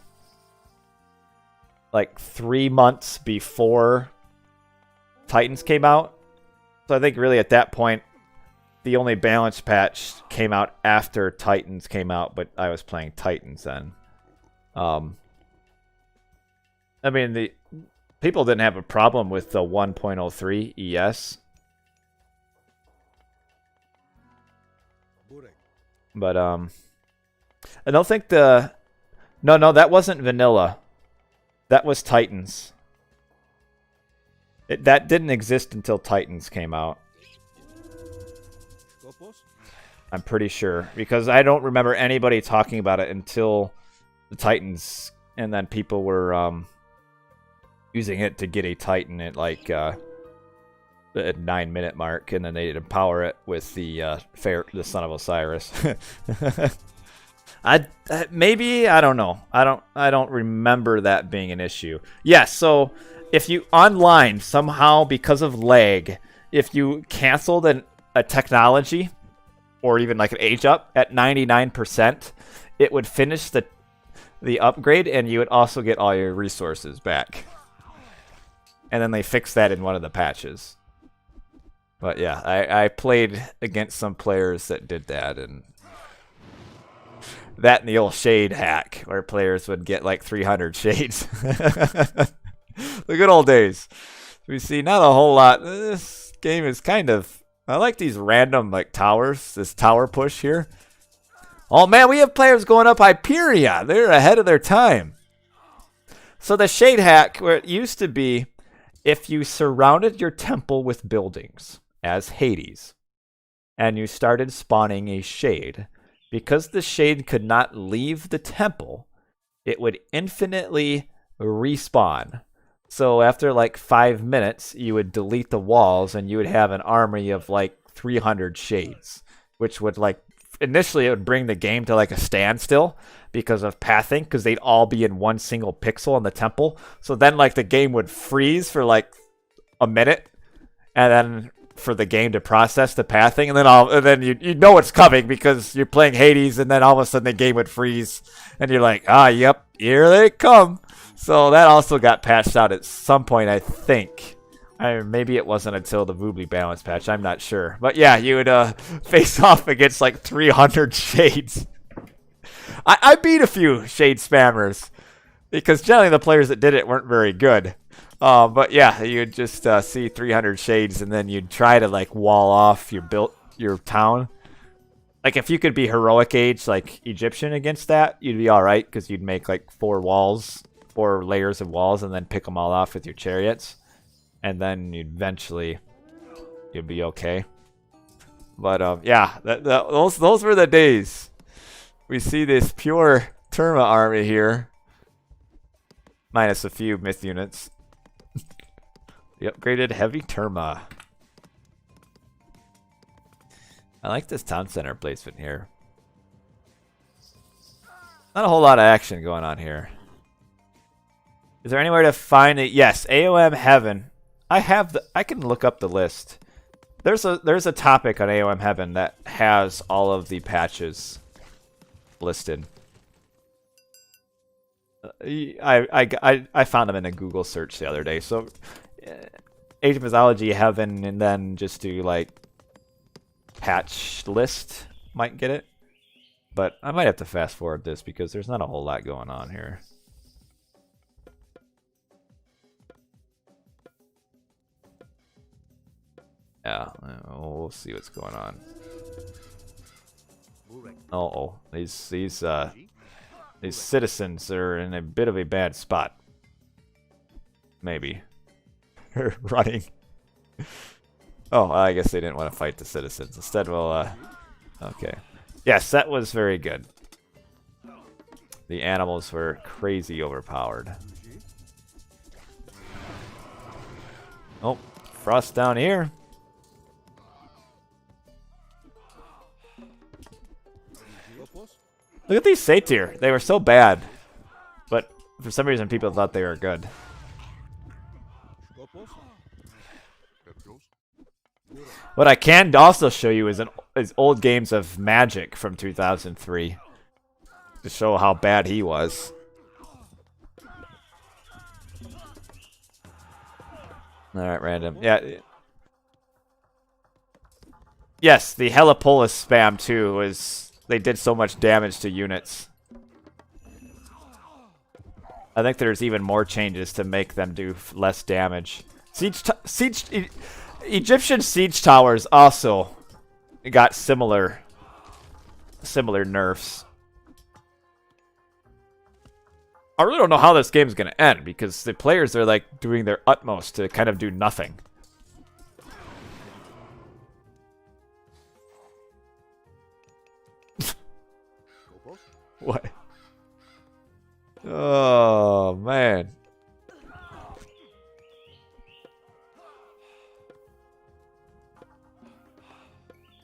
like 3 months before Titans came out. So I think really at that point, the only balance patch came out after Titans came out, but I was playing Titans then. I mean, the people didn't have a problem with the 1.03 ES. But I don't think no, that wasn't vanilla. That was Titans. That didn't exist until Titans came out. I'm pretty sure, because I don't remember anybody talking about it until the Titans, and then people were using it to get a Titan at like the 9-minute mark, and then they'd empower it with the Son of Osiris. Maybe, I don't know. I don't remember that being an issue. Yes, so if you online somehow because of lag, if you canceled a technology or even like an age up at 99%, it would finish the upgrade, and you would also get all your resources back. And then they fixed that in one of the patches. But yeah, I played against some players that did that, and that and the old shade hack, where players would get like 300 shades. The good old days. We see not a whole lot. This game is kind of... I like these random like towers, this tower push here. Oh man, we have players going up Hyperia. They're ahead of their time. So the shade hack, where it used to be, if you surrounded your temple with buildings, as Hades, and you started spawning a shade, because the shade could not leave the temple, it would infinitely respawn. So after like 5 minutes, you would delete the walls and you would have an army of like 300 shades, which would like, initially it would bring the game to like a standstill because of pathing, because they'd all be in one single pixel in the temple. So then like the game would freeze for like a minute, and then for the game to process the pathing, and then you know it's coming because you're playing Hades, and then all of a sudden the game would freeze, and you're like, yep, here they come. So that also got patched out at some point, I think. Maybe it wasn't until the Voobly balance patch, I'm not sure. But yeah, you would face off against like 300 shades. I beat a few shade spammers, because generally the players that did it weren't very good. But yeah, you'd just see 300 shades, and then you'd try to like wall off your town. Like if you could be heroic age like Egyptian against that, you'd be all right, because you'd make like 4 layers of walls, and then pick them all off with your chariots, and then you'd be okay. But yeah, those were the days. We see this pure Terma army here, minus a few myth units. The upgraded heavy Terma. I like this town center placement here. Not a whole lot of action going on here. Is there anywhere to find it? Yes, AoM Heaven. I can look up the list. There's a topic on AoM Heaven that has all of the patches listed. I found them in a Google search the other day. So Age of Mythology Heaven, and then just do like patch list might get it. But I might have to fast forward this because there's not a whole lot going on here. Yeah, we'll see what's going on. These citizens are in a bit of a bad spot. Maybe. Running. Oh, I guess they didn't want to fight the citizens. Instead, we'll, okay. Yes, that was very good. The animals were crazy overpowered. Oh, frost down here. Look at these satyr. They were so bad, but for some reason people thought they were good. What I can also show you is old games of Magic from 2003 to show how bad he was. All right, random. Yeah. Yes, the Helipolis spam too was. They did so much damage to units. I think there's even more changes to make them do less damage. Egyptian siege towers also got similar nerfs. I really don't know how this game's gonna end, because the players are like doing their utmost to kind of do nothing. What? Oh, man.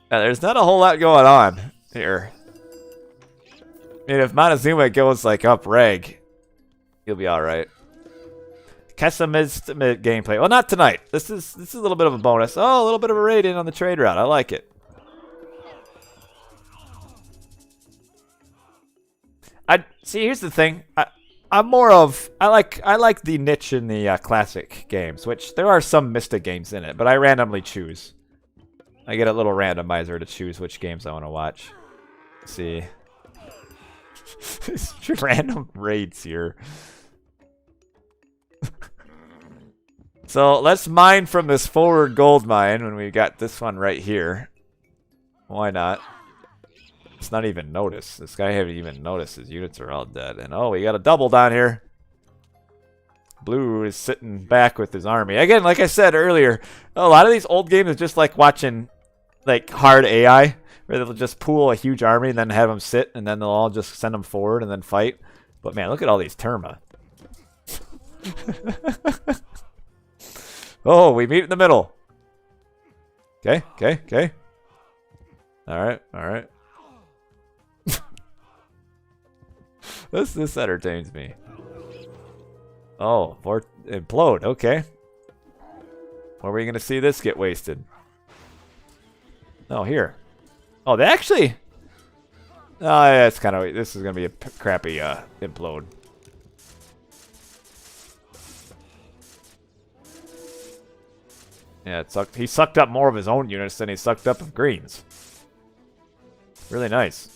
Yeah, there's not a whole lot going on here. I mean, if Montezuma goes like up reg, he'll be alright. Catch some mid gameplay. Well, not tonight. This is a little bit of a bonus. Oh, a little bit of a raid in on the trade route. I like it. I see. Here's the thing. I'm more of I like the niche in the classic games, which there are some Mystic games in it, but I randomly choose. I get a little randomizer to choose which games I want to watch. Let's see. Random raids here. So let's mine from this forward gold mine when we got this one right here. Why not? It's not even noticed. This guy haven't even noticed. His units are all dead. And oh, we got a double down here. Blue is sitting back with his army. Again, like I said earlier, a lot of these old games is just like watching like hard AI, where they'll just pool a huge army and then have them sit, and then they'll all just send them forward and then fight. But man, look at all these Terma. Oh, we meet in the middle. Okay, okay, okay. Alright, alright. This entertains me. Oh, implode, okay. Where are we gonna see this get wasted? Oh, here. Oh, they actually... Oh, yeah, it's kind of... This is gonna be a crappy implode. Yeah, he sucked up more of his own units than he sucked up of Green's. Really nice.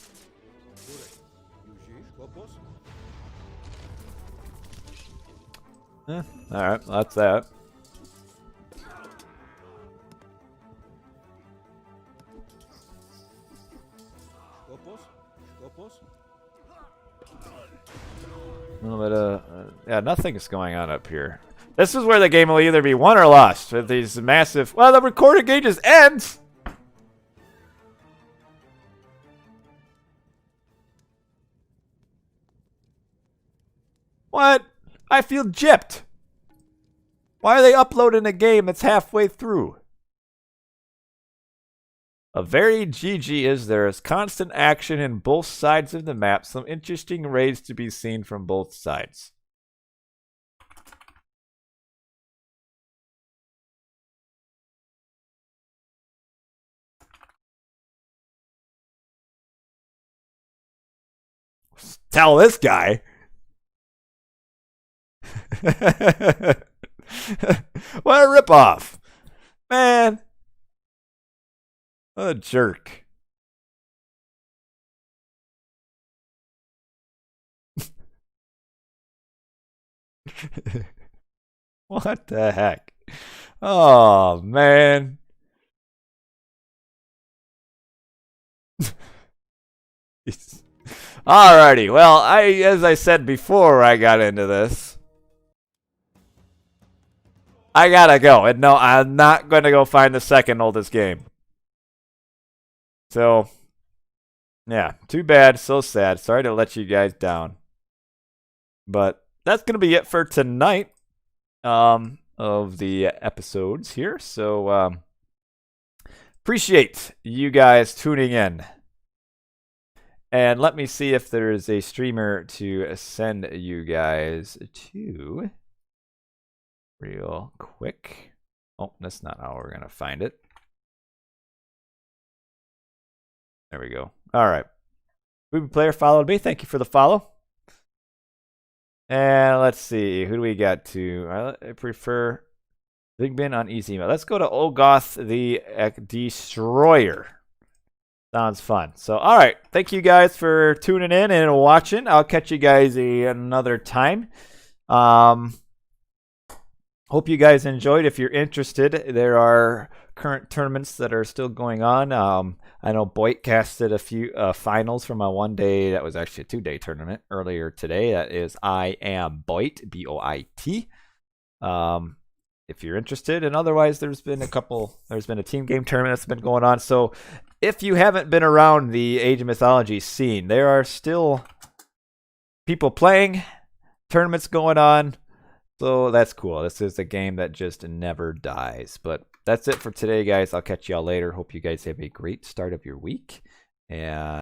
Alright, that's that. A little bit of... yeah, nothing's going on up here. This is where the game will either be won or lost with these massive... Well, the recorded gauges ends! What? I feel gypped. Why are they uploading a game that's halfway through? A very GG is there is constant action in both sides of the map. Some interesting raids to be seen from both sides. Tell this guy. What a ripoff. Man. What a jerk. What the heck? Oh, man. Alrighty. Well, as I said before I got into this, I gotta go. And no, I'm not going to go find the second oldest game. So, yeah, too bad. So sad. Sorry to let you guys down. But that's going to be it for tonight of the episodes here. So, appreciate you guys tuning in. And let me see if there is a streamer to send you guys to real quick. Oh, that's not how we're going to find it. There we go. All right. Booby Player followed me. Thank you for the follow. And let's see. Who do we got to? I prefer Big Ben on easy mode. Let's go to Old AoT the Destroyer. Sounds fun. So, all right. Thank you guys for tuning in and watching. I'll catch you guys another time. Hope you guys enjoyed. If you're interested, there are current tournaments that are still going on. I know Boit casted a few finals from a one-day, that was actually a two-day tournament earlier today. That is I Am Boit, B-O-I-T. If you're interested, and otherwise there's been a team game tournament that's been going on. So if you haven't been around the Age of Mythology scene, there are still people playing, tournaments going on. So that's cool. This is a game that just never dies. But that's it for today, guys. I'll catch y'all later. Hope you guys have a great start of your week. And